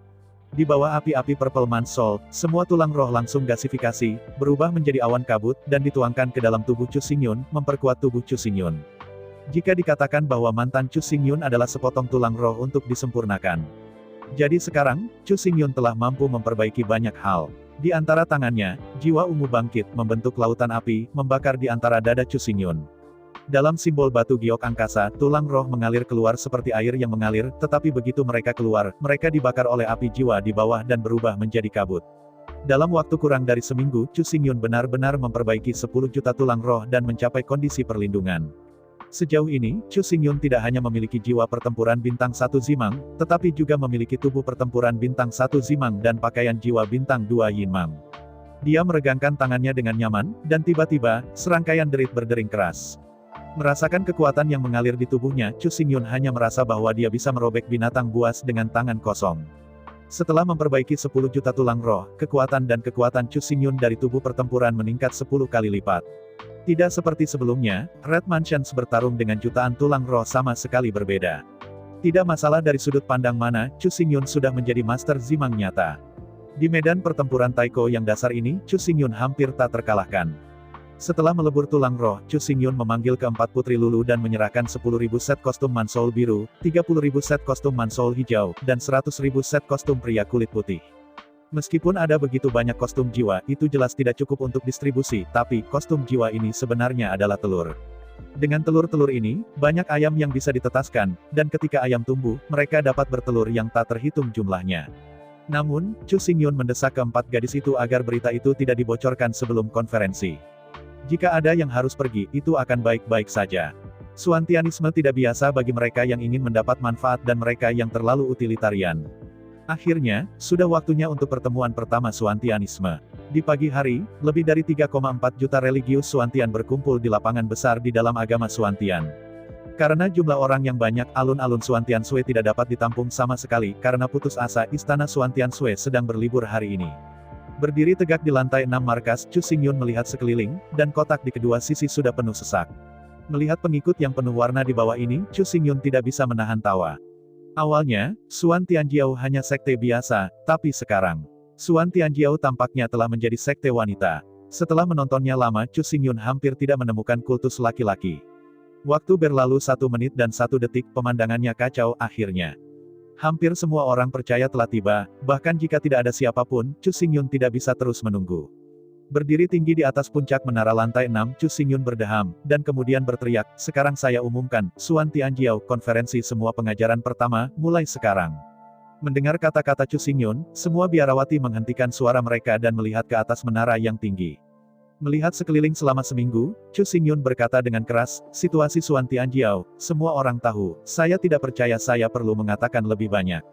Di bawah api-api Purple Man Soul, semua tulang roh langsung gasifikasi, berubah menjadi awan kabut, dan dituangkan ke dalam tubuh Chu Xingyun, memperkuat tubuh Chu Xingyun. Jika dikatakan bahwa mantan Chu Xingyun adalah sepotong tulang roh untuk disempurnakan. Jadi sekarang, Chu Xingyun telah mampu memperbaiki banyak hal. Di antara tangannya, jiwa ungu bangkit, membentuk lautan api, membakar di antara dada Chu Xingyun. Dalam simbol batu giok angkasa, tulang roh mengalir keluar seperti air yang mengalir, tetapi begitu mereka keluar, mereka dibakar oleh api jiwa di bawah dan berubah menjadi kabut. Dalam waktu kurang dari seminggu, Chu Xingyun benar-benar memperbaiki 10 juta tulang roh dan mencapai kondisi perlindungan. Sejauh ini, Chu Xingyun tidak hanya memiliki jiwa pertempuran bintang 1 Zimang, tetapi juga memiliki tubuh pertempuran bintang 1 Zimang dan pakaian jiwa bintang 2 Yinmang. Dia meregangkan tangannya dengan nyaman, dan tiba-tiba, serangkaian derit berdering keras. Merasakan kekuatan yang mengalir di tubuhnya, Chu Xingyun hanya merasa bahwa dia bisa merobek binatang buas dengan tangan kosong. Setelah memperbaiki 10 juta tulang roh, kekuatan Chu Xingyun dari tubuh pertempuran meningkat 10 kali lipat. Tidak seperti sebelumnya, Red Mansions bertarung dengan jutaan tulang roh sama sekali berbeda. Tidak masalah dari sudut pandang mana, Chu Xingyun sudah menjadi Master Zimang nyata. Di medan pertempuran Taiko yang dasar ini, Chu Xingyun hampir tak terkalahkan. Setelah melebur tulang roh, Chu Xingyun memanggil keempat putri Lulu dan menyerahkan 10.000 set kostum Mansoul biru, 30.000 set kostum Mansoul hijau, dan 100.000 set kostum pria kulit putih. Meskipun ada begitu banyak kostum jiwa, itu jelas tidak cukup untuk distribusi, tapi, kostum jiwa ini sebenarnya adalah telur. Dengan telur-telur ini, banyak ayam yang bisa ditetaskan, dan ketika ayam tumbuh, mereka dapat bertelur yang tak terhitung jumlahnya. Namun, Chu Xingyun mendesak keempat gadis itu agar berita itu tidak dibocorkan sebelum konferensi. Jika ada yang harus pergi, itu akan baik-baik saja. Suantianisme tidak biasa bagi mereka yang ingin mendapat manfaat dan mereka yang terlalu utilitarian. Akhirnya, sudah waktunya untuk pertemuan pertama Suantianisme. Di pagi hari, lebih dari 3,4 juta religius Suantian berkumpul di lapangan besar di dalam agama Suantian. Karena jumlah orang yang banyak, alun-alun Suantian Sui tidak dapat ditampung sama sekali, karena putus asa, istana Suantian Sui sedang berlibur hari ini. Berdiri tegak di lantai 6 markas, Chu Xingyun melihat sekeliling, dan kotak di kedua sisi sudah penuh sesak. Melihat pengikut yang penuh warna di bawah ini, Chu Xingyun tidak bisa menahan tawa. Awalnya, Suan Tianjiao hanya sekte biasa, tapi sekarang, Suan Tianjiao tampaknya telah menjadi sekte wanita. Setelah menontonnya lama, Chu Xingyun hampir tidak menemukan kultus laki-laki. Waktu berlalu 1 menit dan 1 detik, pemandangannya kacau, akhirnya. Hampir semua orang percaya telah tiba, bahkan jika tidak ada siapapun, Chu Xingyun tidak bisa terus menunggu. Berdiri tinggi di atas puncak menara lantai 6, Chu Xingyun berdeham, dan kemudian berteriak, sekarang saya umumkan, Suan Tianjiao, konferensi semua pengajaran pertama, mulai sekarang. Mendengar kata-kata Chu Xingyun, semua biarawati menghentikan suara mereka dan melihat ke atas menara yang tinggi. Melihat sekeliling selama seminggu, Chu Xingyun berkata dengan keras, situasi Suan Tianjiao, semua orang tahu, saya tidak percaya saya perlu mengatakan lebih banyak.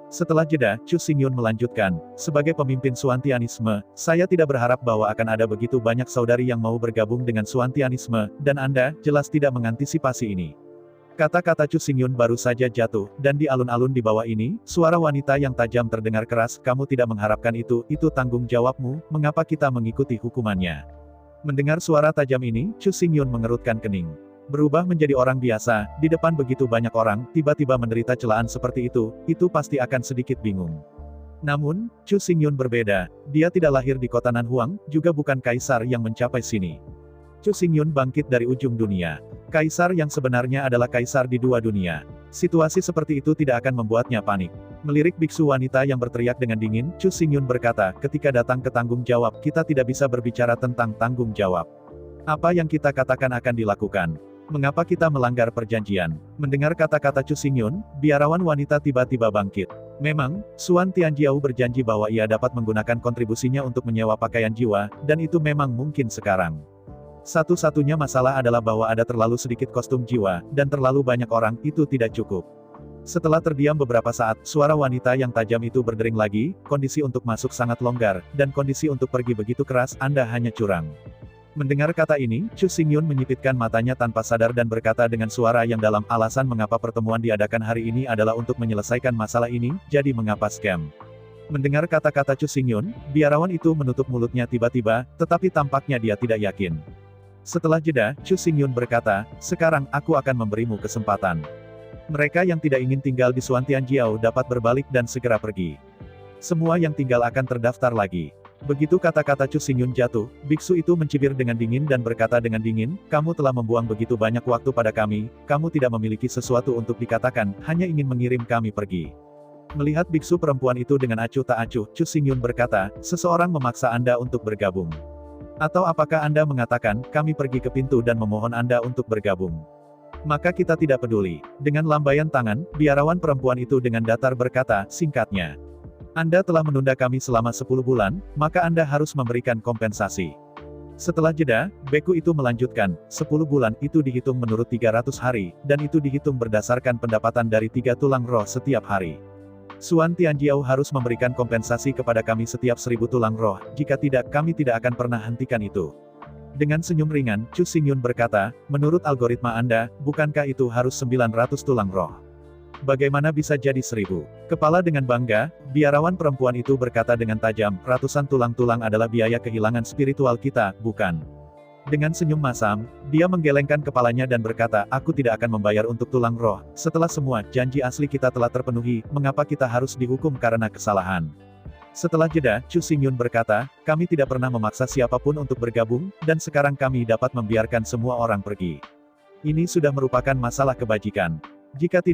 Setelah jeda, Chu Xingyun melanjutkan, sebagai pemimpin Suantianisme, saya tidak berharap bahwa akan ada begitu banyak saudari yang mau bergabung dengan Suantianisme, dan Anda, jelas tidak mengantisipasi ini. Kata-kata Chu Xingyun baru saja jatuh, dan di alun-alun di bawah ini, suara wanita yang tajam terdengar keras, kamu tidak mengharapkan itu tanggung jawabmu, mengapa kita mengikuti hukumannya? Mendengar suara tajam ini, Chu Xingyun mengerutkan kening. Berubah menjadi orang biasa, di depan begitu banyak orang, tiba-tiba menderita celaan seperti itu pasti akan sedikit bingung. Namun, Chu Xingyun berbeda, dia tidak lahir di kota Nanhuang, juga bukan kaisar yang mencapai sini. Chu Xingyun bangkit dari ujung dunia. Kaisar yang sebenarnya adalah kaisar di dua dunia. Situasi seperti itu tidak akan membuatnya panik. Melirik biksu wanita yang berteriak dengan dingin, Chu Xingyun berkata, ketika datang ke tanggung jawab, kita tidak bisa berbicara tentang tanggung jawab. Apa yang kita katakan akan dilakukan. Mengapa kita melanggar perjanjian? Mendengar kata-kata Chu Xingyun, biarawan wanita tiba-tiba bangkit. Memang, Suan Tianjiao berjanji bahwa ia dapat menggunakan kontribusinya untuk menyewa pakaian jiwa, dan itu memang mungkin sekarang. Satu-satunya masalah adalah bahwa ada terlalu sedikit kostum jiwa, dan terlalu banyak orang, itu tidak cukup. Setelah terdiam beberapa saat, suara wanita yang tajam itu berdering lagi, kondisi untuk masuk sangat longgar, dan kondisi untuk pergi begitu keras, Anda hanya curang. Mendengar kata ini, Chu Xingyun menyipitkan matanya tanpa sadar dan berkata dengan suara yang dalam, alasan mengapa pertemuan diadakan hari ini adalah untuk menyelesaikan masalah ini, jadi mengapa scam? Mendengar kata-kata Chu Xingyun, biarawan itu menutup mulutnya tiba-tiba, tetapi tampaknya dia tidak yakin. Setelah jeda, Chu Xingyun berkata, sekarang aku akan memberimu kesempatan. Mereka yang tidak ingin tinggal di Suantianjiao dapat berbalik dan segera pergi. Semua yang tinggal akan terdaftar lagi. Begitu kata-kata Chu Xingyun jatuh, biksu itu mencibir dengan dingin dan berkata dengan dingin, kamu telah membuang begitu banyak waktu pada kami, kamu tidak memiliki sesuatu untuk dikatakan, hanya ingin mengirim kami pergi. Melihat biksu perempuan itu dengan acuh tak acuh, Chu Xingyun berkata, seseorang memaksa Anda untuk bergabung. Atau apakah Anda mengatakan, kami pergi ke pintu dan memohon Anda untuk bergabung? Maka kita tidak peduli. Dengan lambaian tangan, biarawan perempuan itu dengan datar berkata, singkatnya. Anda telah menunda kami selama 10 bulan, maka Anda harus memberikan kompensasi. Setelah jeda, beku itu melanjutkan, 10 bulan itu dihitung menurut 300 hari, dan itu dihitung berdasarkan pendapatan dari 3 tulang roh setiap hari. Suan Tianjiao harus memberikan kompensasi kepada kami setiap 1000 tulang roh, jika tidak kami tidak akan pernah hentikan itu. Dengan senyum ringan, Chu Xingyun berkata, menurut algoritma Anda, bukankah itu harus 900 tulang roh? Bagaimana bisa jadi 1000? Kepala dengan bangga, biarawan perempuan itu berkata dengan tajam, ratusan tulang-tulang adalah biaya kehilangan spiritual kita, bukan? Dengan senyum masam, dia menggelengkan kepalanya dan berkata, aku tidak akan membayar untuk tulang roh. Setelah semua janji asli kita telah terpenuhi, mengapa kita harus dihukum karena kesalahan? Setelah jeda, Chu Xingyun berkata, kami tidak pernah memaksa siapapun untuk bergabung, dan sekarang kami dapat membiarkan semua orang pergi. Ini sudah merupakan masalah kebajikan. Jika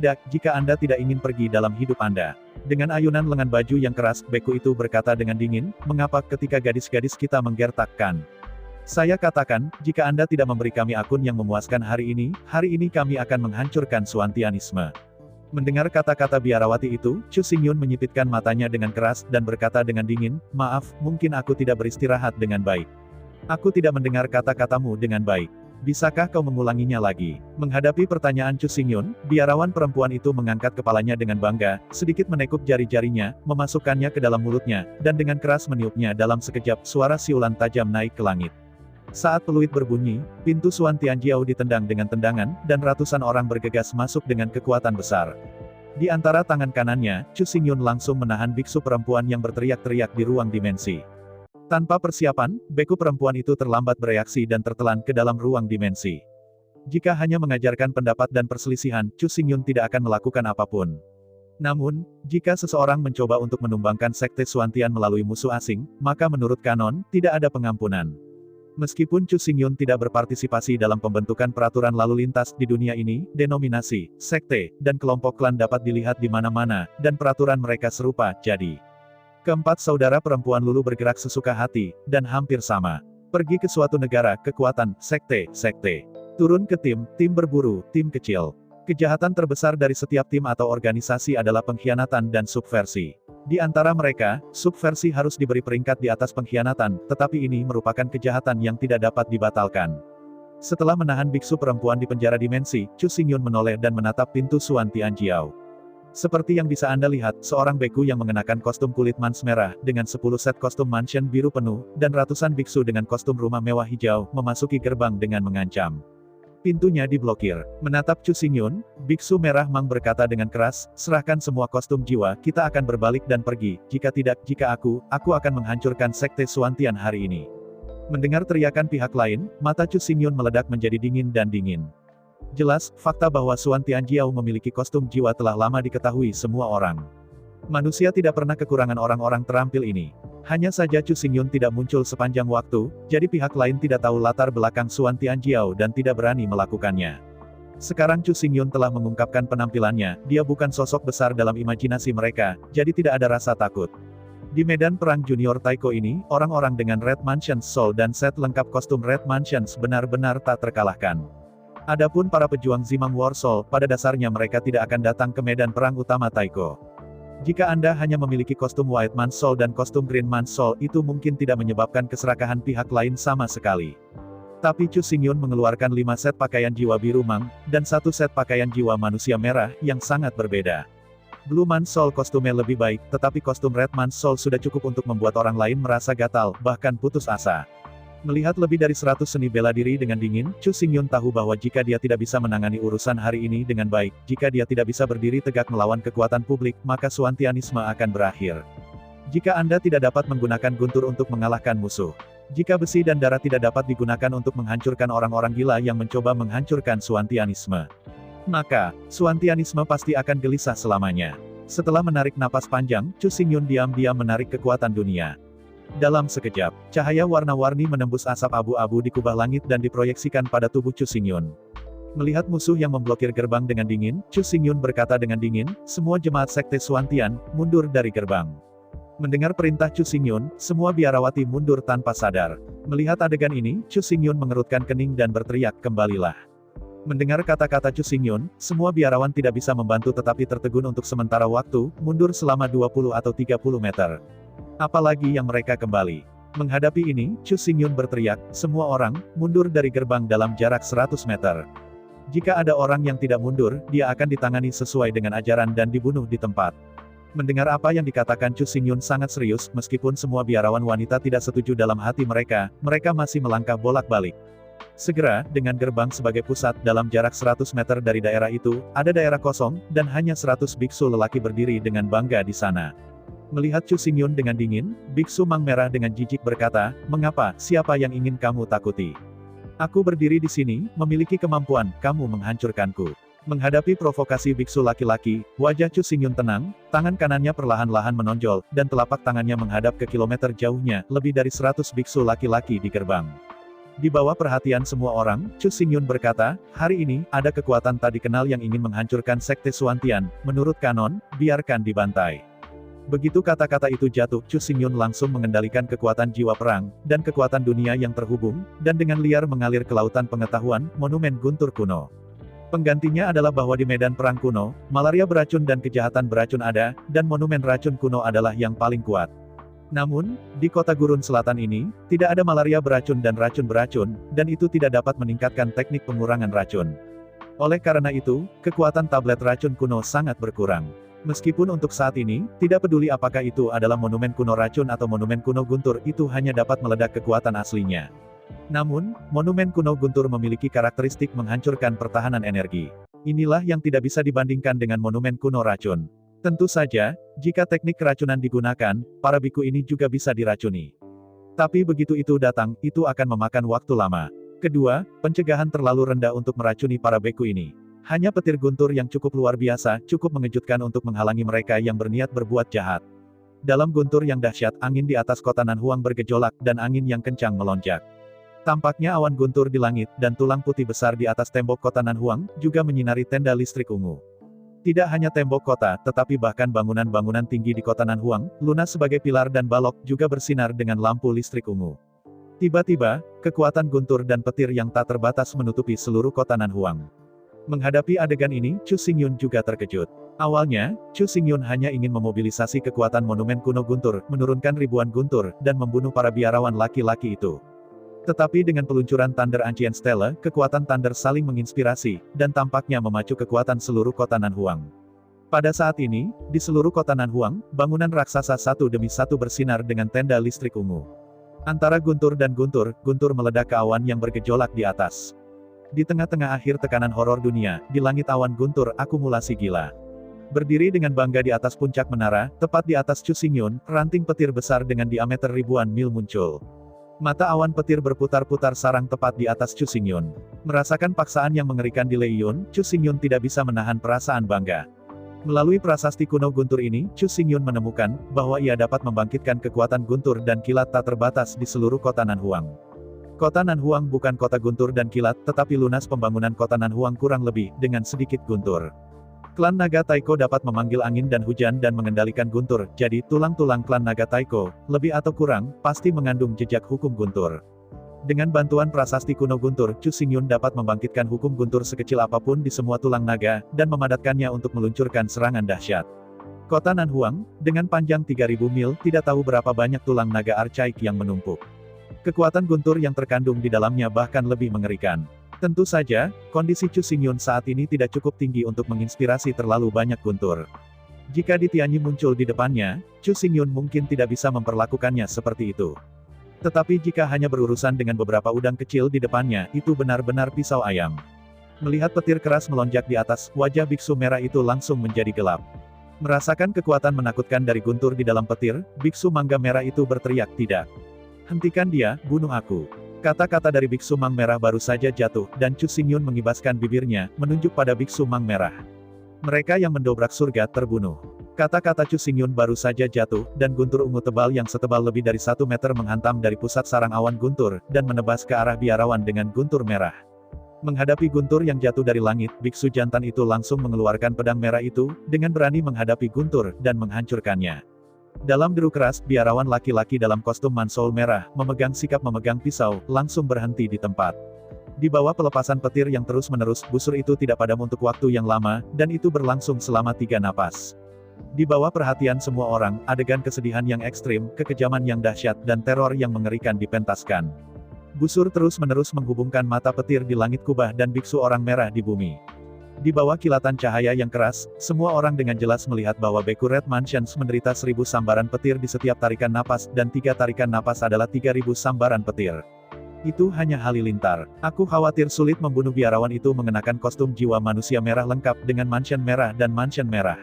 Anda tidak ingin pergi dalam hidup Anda. Dengan ayunan lengan baju yang keras, beku itu berkata dengan dingin, mengapa ketika gadis-gadis kita menggertakkan? Saya katakan, jika Anda tidak memberi kami akun yang memuaskan hari ini kami akan menghancurkan Suantianisme. Mendengar kata-kata biarawati itu, Chu Xingyun menyipitkan matanya dengan keras, dan berkata dengan dingin, maaf, mungkin aku tidak beristirahat dengan baik. Aku tidak mendengar kata-katamu dengan baik. Bisakah kau mengulanginya lagi? Menghadapi pertanyaan Chu Xingyun, biarawan perempuan itu mengangkat kepalanya dengan bangga, sedikit menekuk jari-jarinya, memasukkannya ke dalam mulutnya, dan dengan keras meniupnya dalam sekejap, suara siulan tajam naik ke langit. Saat peluit berbunyi, pintu Suan Tianjiao ditendang dengan tendangan, dan ratusan orang bergegas masuk dengan kekuatan besar. Di antara tangan kanannya, Chu Xingyun langsung menahan biksu perempuan yang berteriak-teriak di ruang dimensi. Tanpa persiapan, beku perempuan itu terlambat bereaksi dan tertelan ke dalam ruang dimensi. Jika hanya mengajarkan pendapat dan perselisihan, Chu Xingyun tidak akan melakukan apapun. Namun, jika seseorang mencoba untuk menumbangkan sekte Suantian melalui musuh asing, maka menurut kanon, tidak ada pengampunan. Meskipun Chu Xingyun tidak berpartisipasi dalam pembentukan peraturan lalu lintas di dunia ini, denominasi, sekte, dan kelompok klan dapat dilihat di mana-mana, dan peraturan mereka serupa, jadi. Keempat saudara perempuan Lulu bergerak sesuka hati, dan hampir sama. Pergi ke suatu negara, kekuatan, sekte. Turun ke tim berburu, tim kecil. Kejahatan terbesar dari setiap tim atau organisasi adalah pengkhianatan dan subversi. Di antara mereka, subversi harus diberi peringkat di atas pengkhianatan, tetapi ini merupakan kejahatan yang tidak dapat dibatalkan. Setelah menahan biksu perempuan di penjara dimensi, Chu Xingyun menoleh dan menatap pintu Suan Tianjiao. Seperti yang bisa Anda lihat, seorang beku yang mengenakan kostum kulit mans merah, dengan 10 set kostum mansion biru penuh, dan ratusan biksu dengan kostum rumah mewah hijau, memasuki gerbang dengan mengancam. Pintunya diblokir. Menatap Chu Xingyun, biksu merah Mang berkata dengan keras, serahkan semua kostum jiwa, kita akan berbalik dan pergi, jika tidak, jika aku akan menghancurkan sekte Suantian hari ini. Mendengar teriakan pihak lain, mata Chu Xingyun meledak menjadi dingin dan dingin. Jelas, fakta bahwa Suan Tianjiao memiliki kostum jiwa telah lama diketahui semua orang. Manusia tidak pernah kekurangan orang-orang terampil ini. Hanya saja Chu Xingyun tidak muncul sepanjang waktu, jadi pihak lain tidak tahu latar belakang Suan Tianjiao dan tidak berani melakukannya. Sekarang Chu Xingyun telah mengungkapkan penampilannya, dia bukan sosok besar dalam imajinasi mereka, jadi tidak ada rasa takut. Di medan perang junior Taiko ini, orang-orang dengan Red Mansions Soul dan set lengkap kostum Red Mansions benar-benar tak terkalahkan. Adapun para pejuang Zimang War Soul, pada dasarnya mereka tidak akan datang ke medan perang utama Taiko. Jika Anda hanya memiliki kostum White Man's Soul dan kostum Green Man's Soul, itu mungkin tidak menyebabkan keserakahan pihak lain sama sekali. Tapi Chu Xingyun mengeluarkan 5 set pakaian jiwa biru Mang, dan 1 set pakaian jiwa manusia merah, yang sangat berbeda. Blue Man's Soul kostumnya lebih baik, tetapi kostum Red Man's Soul sudah cukup untuk membuat orang lain merasa gatal, bahkan putus asa. Melihat lebih dari 100 seni bela diri dengan dingin, Chu Xingyun tahu bahwa jika dia tidak bisa menangani urusan hari ini dengan baik, jika dia tidak bisa berdiri tegak melawan kekuatan publik, maka Suantianisme akan berakhir. Jika Anda tidak dapat menggunakan guntur untuk mengalahkan musuh, jika besi dan darah tidak dapat digunakan untuk menghancurkan orang-orang gila yang mencoba menghancurkan Suantianisme, maka Suantianisme pasti akan gelisah selamanya. Setelah menarik napas panjang, Chu Xingyun diam-diam menarik kekuatan dunia. Dalam sekejap, cahaya warna-warni menembus asap abu-abu di kubah langit dan diproyeksikan pada tubuh Chu Xingyun. Melihat musuh yang memblokir gerbang dengan dingin, Chu Xingyun berkata dengan dingin, semua jemaat sekte Suantian, mundur dari gerbang. Mendengar perintah Chu Xingyun, semua biarawati mundur tanpa sadar. Melihat adegan ini, Chu Xingyun mengerutkan kening dan berteriak, kembalilah. Mendengar kata-kata Chu Xingyun, semua biarawan tidak bisa membantu tetapi tertegun untuk sementara waktu, mundur selama 20 atau 30 meter. Apalagi yang mereka kembali. Menghadapi ini, Chu Xingyun berteriak, semua orang, mundur dari gerbang dalam jarak 100 meter. Jika ada orang yang tidak mundur, dia akan ditangani sesuai dengan ajaran dan dibunuh di tempat. Mendengar apa yang dikatakan Chu Xingyun sangat serius, meskipun semua biarawan wanita tidak setuju dalam hati mereka masih melangkah bolak-balik. Segera, dengan gerbang sebagai pusat, dalam jarak 100 meter dari daerah itu, ada daerah kosong, dan hanya 100 biksu lelaki berdiri dengan bangga di sana. Melihat Chu Xingyun dengan dingin, biksu Mang Merah dengan jijik berkata, mengapa, siapa yang ingin kamu takuti? Aku berdiri di sini, memiliki kemampuan, kamu menghancurkanku. Menghadapi provokasi biksu laki-laki, wajah Chu Xingyun tenang, tangan kanannya perlahan-lahan menonjol, dan telapak tangannya menghadap ke kilometer jauhnya, lebih dari 100 biksu laki-laki di gerbang. Di bawah perhatian semua orang, Chu Xingyun berkata, hari ini, ada kekuatan tak dikenal yang ingin menghancurkan sekte Suantian, menurut kanon, biarkan dibantai. Begitu kata-kata itu jatuh, Chu Xingyun langsung mengendalikan kekuatan jiwa perang, dan kekuatan dunia yang terhubung, dan dengan liar mengalir ke lautan pengetahuan, monumen guntur kuno. Penggantinya adalah bahwa di medan perang kuno, malaria beracun dan kejahatan beracun ada, dan monumen racun kuno adalah yang paling kuat. Namun, di kota gurun selatan ini, tidak ada malaria beracun dan racun beracun, dan itu tidak dapat meningkatkan teknik pengurangan racun. Oleh karena itu, kekuatan tablet racun kuno sangat berkurang. Meskipun untuk saat ini, tidak peduli apakah itu adalah monumen kuno racun atau monumen kuno guntur, itu hanya dapat meledak kekuatan aslinya. Namun, monumen kuno guntur memiliki karakteristik menghancurkan pertahanan energi. Inilah yang tidak bisa dibandingkan dengan monumen kuno racun. Tentu saja, jika teknik keracunan digunakan, para biku ini juga bisa diracuni. Tapi begitu itu datang, itu akan memakan waktu lama. Kedua, pencegahan terlalu rendah untuk meracuni para biku ini. Hanya petir guntur yang cukup luar biasa, cukup mengejutkan untuk menghalangi mereka yang berniat berbuat jahat. Dalam guntur yang dahsyat, angin di atas kota Nanhuang bergejolak, dan angin yang kencang melonjak. Tampaknya awan guntur di langit, dan tulang putih besar di atas tembok kota Nanhuang, juga menyinari tenda listrik ungu. Tidak hanya tembok kota, tetapi bahkan bangunan-bangunan tinggi di kota Nanhuang, lunas sebagai pilar dan balok, juga bersinar dengan lampu listrik ungu. Tiba-tiba, kekuatan guntur dan petir yang tak terbatas menutupi seluruh kota Nanhuang. Menghadapi adegan ini, Chu Xingyun juga terkejut. Awalnya, Chu Xingyun hanya ingin memobilisasi kekuatan monumen kuno Guntur, menurunkan ribuan Guntur, dan membunuh para biarawan laki-laki itu. Tetapi dengan peluncuran Thunder Ancient Stele, kekuatan Thunder saling menginspirasi, dan tampaknya memacu kekuatan seluruh kota Nanhuang. Pada saat ini, di seluruh kota Nanhuang, bangunan raksasa satu demi satu bersinar dengan tenda listrik ungu. Antara Guntur dan Guntur, Guntur meledak ke awan yang bergejolak di atas. Di tengah-tengah akhir tekanan horor dunia, di langit awan Guntur akumulasi gila. Berdiri dengan bangga di atas puncak menara, tepat di atas Chu Xingyun, ranting petir besar dengan diameter ribuan mil muncul. Mata awan petir berputar-putar sarang tepat di atas Chu Xingyun. Merasakan paksaan yang mengerikan di Lei Yun, Chu Xingyun tidak bisa menahan perasaan bangga. Melalui prasasti kuno Guntur ini, Chu Xingyun menemukan bahwa ia dapat membangkitkan kekuatan Guntur dan kilat tak terbatas di seluruh kota Nanhuang. Kota Nanhuang bukan kota Guntur dan kilat, tetapi lunas pembangunan kota Nanhuang kurang lebih, dengan sedikit Guntur. Klan Naga Taiko dapat memanggil angin dan hujan dan mengendalikan Guntur, jadi tulang-tulang klan Naga Taiko, lebih atau kurang, pasti mengandung jejak hukum Guntur. Dengan bantuan prasasti kuno Guntur, Chu Xingyun dapat membangkitkan hukum Guntur sekecil apapun di semua tulang naga, dan memadatkannya untuk meluncurkan serangan dahsyat. Kota Nanhuang, dengan panjang 3000 mil, tidak tahu berapa banyak tulang naga archaik yang menumpuk. Kekuatan Guntur yang terkandung di dalamnya bahkan lebih mengerikan. Tentu saja, kondisi Chu Xingyun saat ini tidak cukup tinggi untuk menginspirasi terlalu banyak Guntur. Jika Di Tianyi muncul di depannya, Chu Xingyun mungkin tidak bisa memperlakukannya seperti itu. Tetapi jika hanya berurusan dengan beberapa udang kecil di depannya, itu benar-benar pisau ayam. Melihat petir keras melonjak di atas, wajah biksu merah itu langsung menjadi gelap. Merasakan kekuatan menakutkan dari Guntur di dalam petir, biksu mangga merah itu berteriak, "Tidak! Hentikan dia, bunuh aku." Kata-kata dari biksu mang merah baru saja jatuh, dan Chu Xingyun mengibaskan bibirnya, menunjuk pada biksu mang merah. Mereka yang mendobrak surga terbunuh. Kata-kata Chu Xingyun baru saja jatuh, dan guntur ungu tebal yang setebal lebih dari 1 meter menghantam dari pusat sarang awan guntur, dan menebas ke arah biarawan dengan guntur merah. Menghadapi guntur yang jatuh dari langit, biksu jantan itu langsung mengeluarkan pedang merah itu, dengan berani menghadapi guntur, dan menghancurkannya. Dalam deru keras, biarawan laki-laki dalam kostum mansoul merah, memegang sikap memegang pisau, langsung berhenti di tempat. Di bawah pelepasan petir yang terus-menerus, busur itu tidak padam untuk waktu yang lama, dan itu berlangsung selama 3 napas. Di bawah perhatian semua orang, adegan kesedihan yang ekstrim, kekejaman yang dahsyat, dan teror yang mengerikan dipentaskan. Busur terus-menerus menghubungkan mata petir di langit kubah dan biksu orang merah di bumi. Di bawah kilatan cahaya yang keras, semua orang dengan jelas melihat bahwa Beku Red Mansions menderita 1000 sambaran petir di setiap tarikan napas, dan 3 tarikan napas adalah 3000 sambaran petir. Itu hanya halilintar. Aku khawatir sulit membunuh biarawan itu mengenakan kostum jiwa manusia merah lengkap dengan mansion merah dan mansion merah.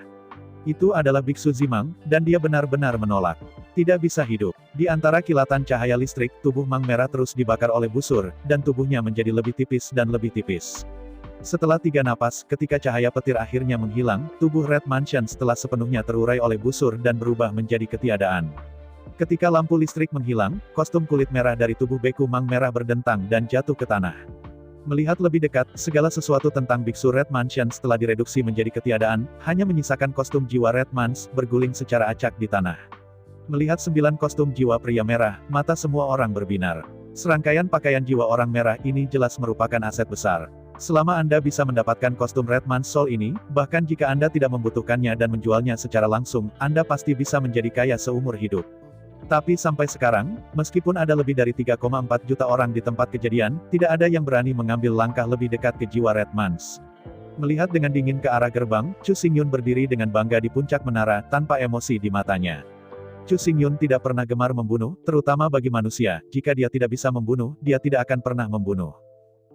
Itu adalah Biksu Zimang, dan dia benar-benar menolak. Tidak bisa hidup. Di antara kilatan cahaya listrik, tubuh Mang Merah terus dibakar oleh busur, dan tubuhnya menjadi lebih tipis dan lebih tipis. Setelah 3 napas, ketika cahaya petir akhirnya menghilang, tubuh Red Mansion setelah sepenuhnya terurai oleh busur dan berubah menjadi ketiadaan. Ketika lampu listrik menghilang, kostum kulit merah dari tubuh Beku Mang Merah berdentang dan jatuh ke tanah. Melihat lebih dekat, segala sesuatu tentang Biksu Red Mansion setelah direduksi menjadi ketiadaan, hanya menyisakan kostum jiwa Red Mans, berguling secara acak di tanah. Melihat 9 kostum jiwa pria merah, mata semua orang berbinar. Serangkaian pakaian jiwa orang merah ini jelas merupakan aset besar. Selama Anda bisa mendapatkan kostum Red Man's Soul ini, bahkan jika Anda tidak membutuhkannya dan menjualnya secara langsung, Anda pasti bisa menjadi kaya seumur hidup. Tapi sampai sekarang, meskipun ada lebih dari 3,4 juta orang di tempat kejadian, tidak ada yang berani mengambil langkah lebih dekat ke jiwa Red Mans. Melihat dengan dingin ke arah gerbang, Chu Xingyun berdiri dengan bangga di puncak menara, tanpa emosi di matanya. Chu Xingyun tidak pernah gemar membunuh, terutama bagi manusia. Jika dia tidak bisa membunuh, dia tidak akan pernah membunuh.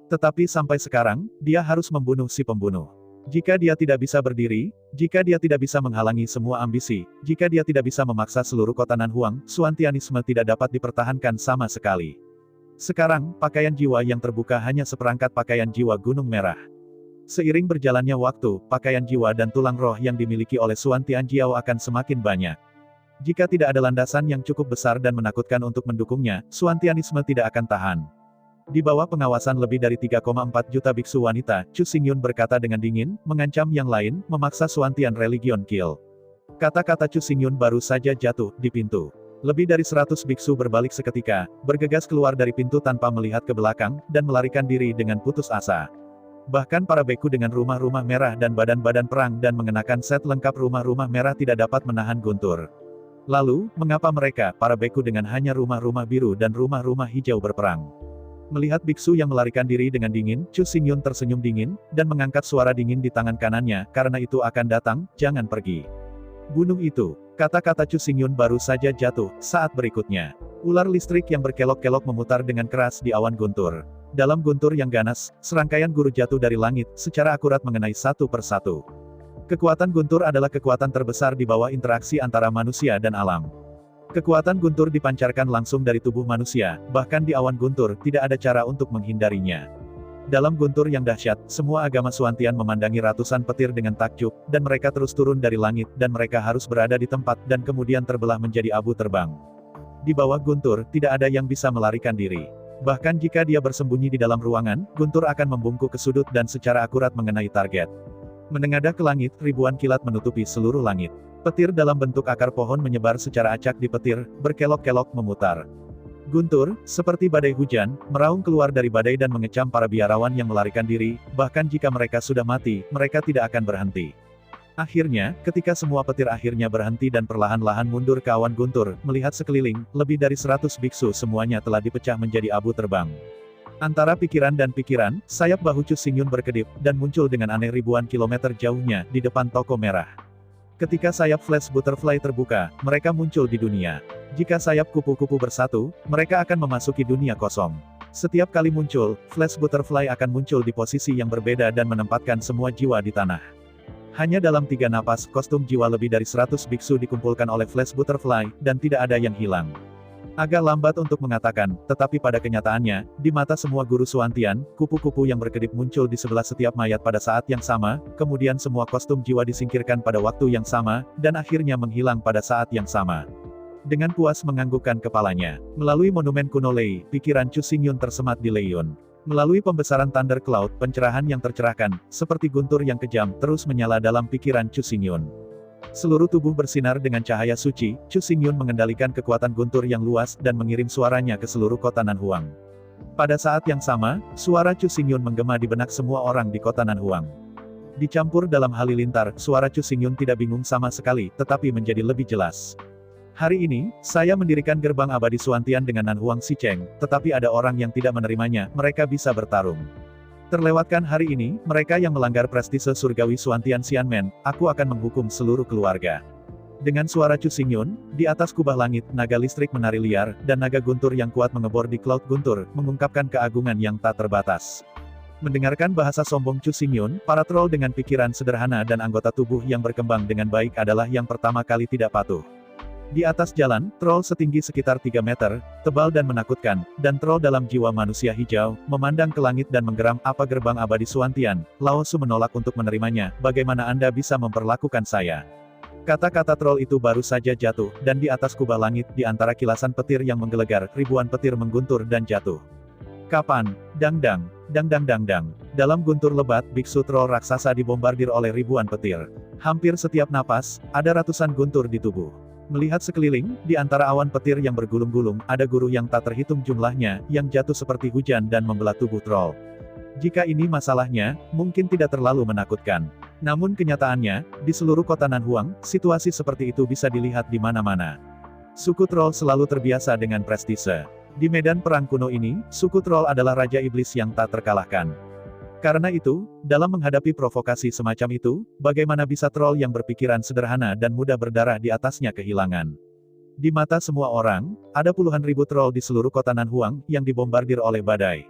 Tetapi sampai sekarang, dia harus membunuh si pembunuh. Jika dia tidak bisa berdiri, jika dia tidak bisa menghalangi semua ambisi, jika dia tidak bisa memaksa seluruh kota Nanhuang, Suantianisme tidak dapat dipertahankan sama sekali. Sekarang, pakaian jiwa yang terbuka hanya seperangkat pakaian jiwa Gunung Merah. Seiring berjalannya waktu, pakaian jiwa dan tulang roh yang dimiliki oleh Suantianjiao akan semakin banyak. Jika tidak ada landasan yang cukup besar dan menakutkan untuk mendukungnya, Suantianisme tidak akan tahan. Di bawah pengawasan lebih dari 3,4 juta biksu wanita, Chu Xingyun berkata dengan dingin, mengancam yang lain, memaksa Suantian Religion Kill. Kata-kata Chu Xingyun baru saja jatuh di pintu. Lebih dari 100 biksu berbalik seketika, bergegas keluar dari pintu tanpa melihat ke belakang, dan melarikan diri dengan putus asa. Bahkan para beku dengan rumah-rumah merah dan badan-badan perang dan mengenakan set lengkap rumah-rumah merah tidak dapat menahan Guntur. Lalu, mengapa mereka, para beku dengan hanya rumah-rumah biru dan rumah-rumah hijau berperang? Melihat biksu yang melarikan diri dengan dingin, Chu Xingyun tersenyum dingin, dan mengangkat suara dingin di tangan kanannya, karena itu akan datang, jangan pergi. Bunuh itu. Kata-kata Chu Xingyun baru saja jatuh, saat berikutnya. Ular listrik yang berkelok-kelok memutar dengan keras di awan guntur. Dalam guntur yang ganas, serangkaian guru jatuh dari langit, secara akurat mengenai satu persatu. Kekuatan guntur adalah kekuatan terbesar di bawah interaksi antara manusia dan alam. Kekuatan guntur dipancarkan langsung dari tubuh manusia, bahkan di awan guntur, tidak ada cara untuk menghindarinya. Dalam guntur yang dahsyat, semua agama Suantian memandangi ratusan petir dengan takjub, dan mereka terus turun dari langit, dan mereka harus berada di tempat, dan kemudian terbelah menjadi abu terbang. Di bawah guntur, tidak ada yang bisa melarikan diri. Bahkan jika dia bersembunyi di dalam ruangan, guntur akan membungkuk ke sudut dan secara akurat mengenai target. Menengadah ke langit, ribuan kilat menutupi seluruh langit. Petir dalam bentuk akar pohon menyebar secara acak di petir, berkelok-kelok memutar. Guntur, seperti badai hujan, meraung keluar dari badai dan mengecam para biarawan yang melarikan diri, bahkan jika mereka sudah mati, mereka tidak akan berhenti. Akhirnya, ketika semua petir akhirnya berhenti dan perlahan-lahan mundur ke awan guntur, melihat sekeliling, lebih dari 100 biksu semuanya telah dipecah menjadi abu terbang. Antara pikiran dan pikiran, sayap bahu Chu Xingyun berkedip, dan muncul dengan aneh ribuan kilometer jauhnya, di depan toko merah. Ketika sayap flash butterfly terbuka, mereka muncul di dunia. Jika sayap kupu-kupu bersatu, mereka akan memasuki dunia kosong. Setiap kali muncul, flash butterfly akan muncul di posisi yang berbeda dan menempatkan semua jiwa di tanah. Hanya dalam 3 napas, kostum jiwa lebih dari 100 biksu dikumpulkan oleh flash butterfly, dan tidak ada yang hilang. Agak lambat untuk mengatakan, tetapi pada kenyataannya, di mata semua guru Suantian, kupu-kupu yang berkedip muncul di sebelah setiap mayat pada saat yang sama, kemudian semua kostum jiwa disingkirkan pada waktu yang sama, dan akhirnya menghilang pada saat yang sama. Dengan puas menganggukkan kepalanya. Melalui monumen kuno Lei, pikiran Chu Xingyun tersemat di Leiyun. Melalui pembesaran Thunder Cloud, pencerahan yang tercerahkan, seperti guntur yang kejam, terus menyala dalam pikiran Chu Xingyun. Seluruh tubuh bersinar dengan cahaya suci, Chu Xingyun mengendalikan kekuatan guntur yang luas dan mengirim suaranya ke seluruh kota Nanhuang. Pada saat yang sama, suara Chu Xingyun menggema di benak semua orang di kota Nanhuang. Dicampur dalam halilintar, suara Chu Xingyun tidak bingung sama sekali, tetapi menjadi lebih jelas. Hari ini, saya mendirikan gerbang abadi Suantian dengan Nanhuang Sicheng, tetapi ada orang yang tidak menerimanya, mereka bisa bertarung. Terlewatkan hari ini, mereka yang melanggar prestise surgawi Suantian Xianmen, aku akan menghukum seluruh keluarga. Dengan suara Chu Xingyun, di atas kubah langit, naga listrik menari liar, dan naga guntur yang kuat mengebor di cloud guntur, mengungkapkan keagungan yang tak terbatas. Mendengarkan bahasa sombong Chu Xingyun, para troll dengan pikiran sederhana dan anggota tubuh yang berkembang dengan baik adalah yang pertama kali tidak patuh. Di atas jalan, troll setinggi sekitar 3 meter, tebal dan menakutkan, dan troll dalam jiwa manusia hijau, memandang ke langit dan menggeram, apa gerbang abadi Suantian? Lao Su menolak untuk menerimanya, bagaimana Anda bisa memperlakukan saya? Kata-kata troll itu baru saja jatuh, dan di atas kubah langit, di antara kilasan petir yang menggelegar, ribuan petir mengguntur dan jatuh. Kapan? Dang-dang, dang-dang-dang-dang. Dalam guntur lebat, biksu troll raksasa dibombardir oleh ribuan petir. Hampir setiap napas, ada ratusan guntur di tubuh. Melihat sekeliling, di antara awan petir yang bergulung-gulung, ada guru yang tak terhitung jumlahnya, yang jatuh seperti hujan dan membelah tubuh troll. Jika ini masalahnya, mungkin tidak terlalu menakutkan. Namun kenyataannya, di seluruh kota Nanhuang, situasi seperti itu bisa dilihat di mana-mana. Suku troll selalu terbiasa dengan prestise. Di medan perang kuno ini, suku troll adalah raja iblis yang tak terkalahkan. Karena itu, dalam menghadapi provokasi semacam itu, bagaimana bisa troll yang berpikiran sederhana dan mudah berdarah di atasnya kehilangan? Di mata semua orang, ada puluhan ribu troll di seluruh kota Nanhuang, yang dibombardir oleh badai.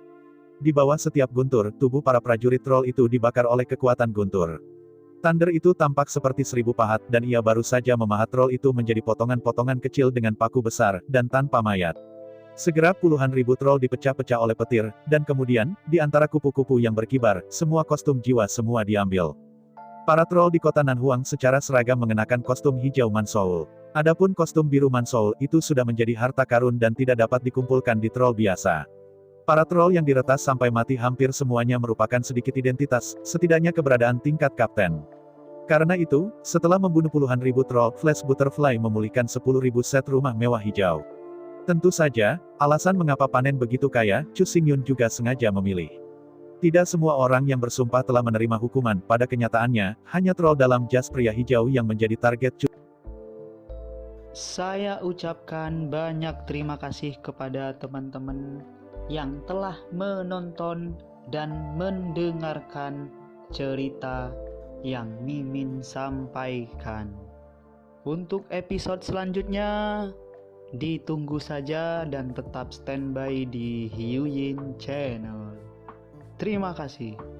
Di bawah setiap guntur, tubuh para prajurit troll itu dibakar oleh kekuatan guntur. Thunder itu tampak seperti 1000 pahat, dan ia baru saja memahat troll itu menjadi potongan-potongan kecil dengan paku besar, dan tanpa mayat. Segera puluhan ribu troll dipecah-pecah oleh petir, dan kemudian, di antara kupu-kupu yang berkibar, semua kostum jiwa semua diambil. Para troll di kota Nanhuang secara seragam mengenakan kostum hijau Mansoul. Adapun kostum biru Mansoul itu sudah menjadi harta karun dan tidak dapat dikumpulkan di troll biasa. Para troll yang diretas sampai mati hampir semuanya merupakan sedikit identitas, setidaknya keberadaan tingkat kapten. Karena itu, setelah membunuh puluhan ribu troll, Flash Butterfly memulihkan 10.000 set rumah mewah hijau. Tentu saja, alasan mengapa panen begitu kaya, Chu Xingyun juga sengaja memilih. Tidak semua orang yang bersumpah telah menerima hukuman, pada kenyataannya, hanya troll dalam jas pria hijau yang menjadi target Saya ucapkan banyak terima kasih kepada teman-teman yang telah menonton dan mendengarkan cerita yang Mimin sampaikan. Untuk episode selanjutnya, ditunggu saja dan tetap standby di Hiu Yin Channel. Terima kasih.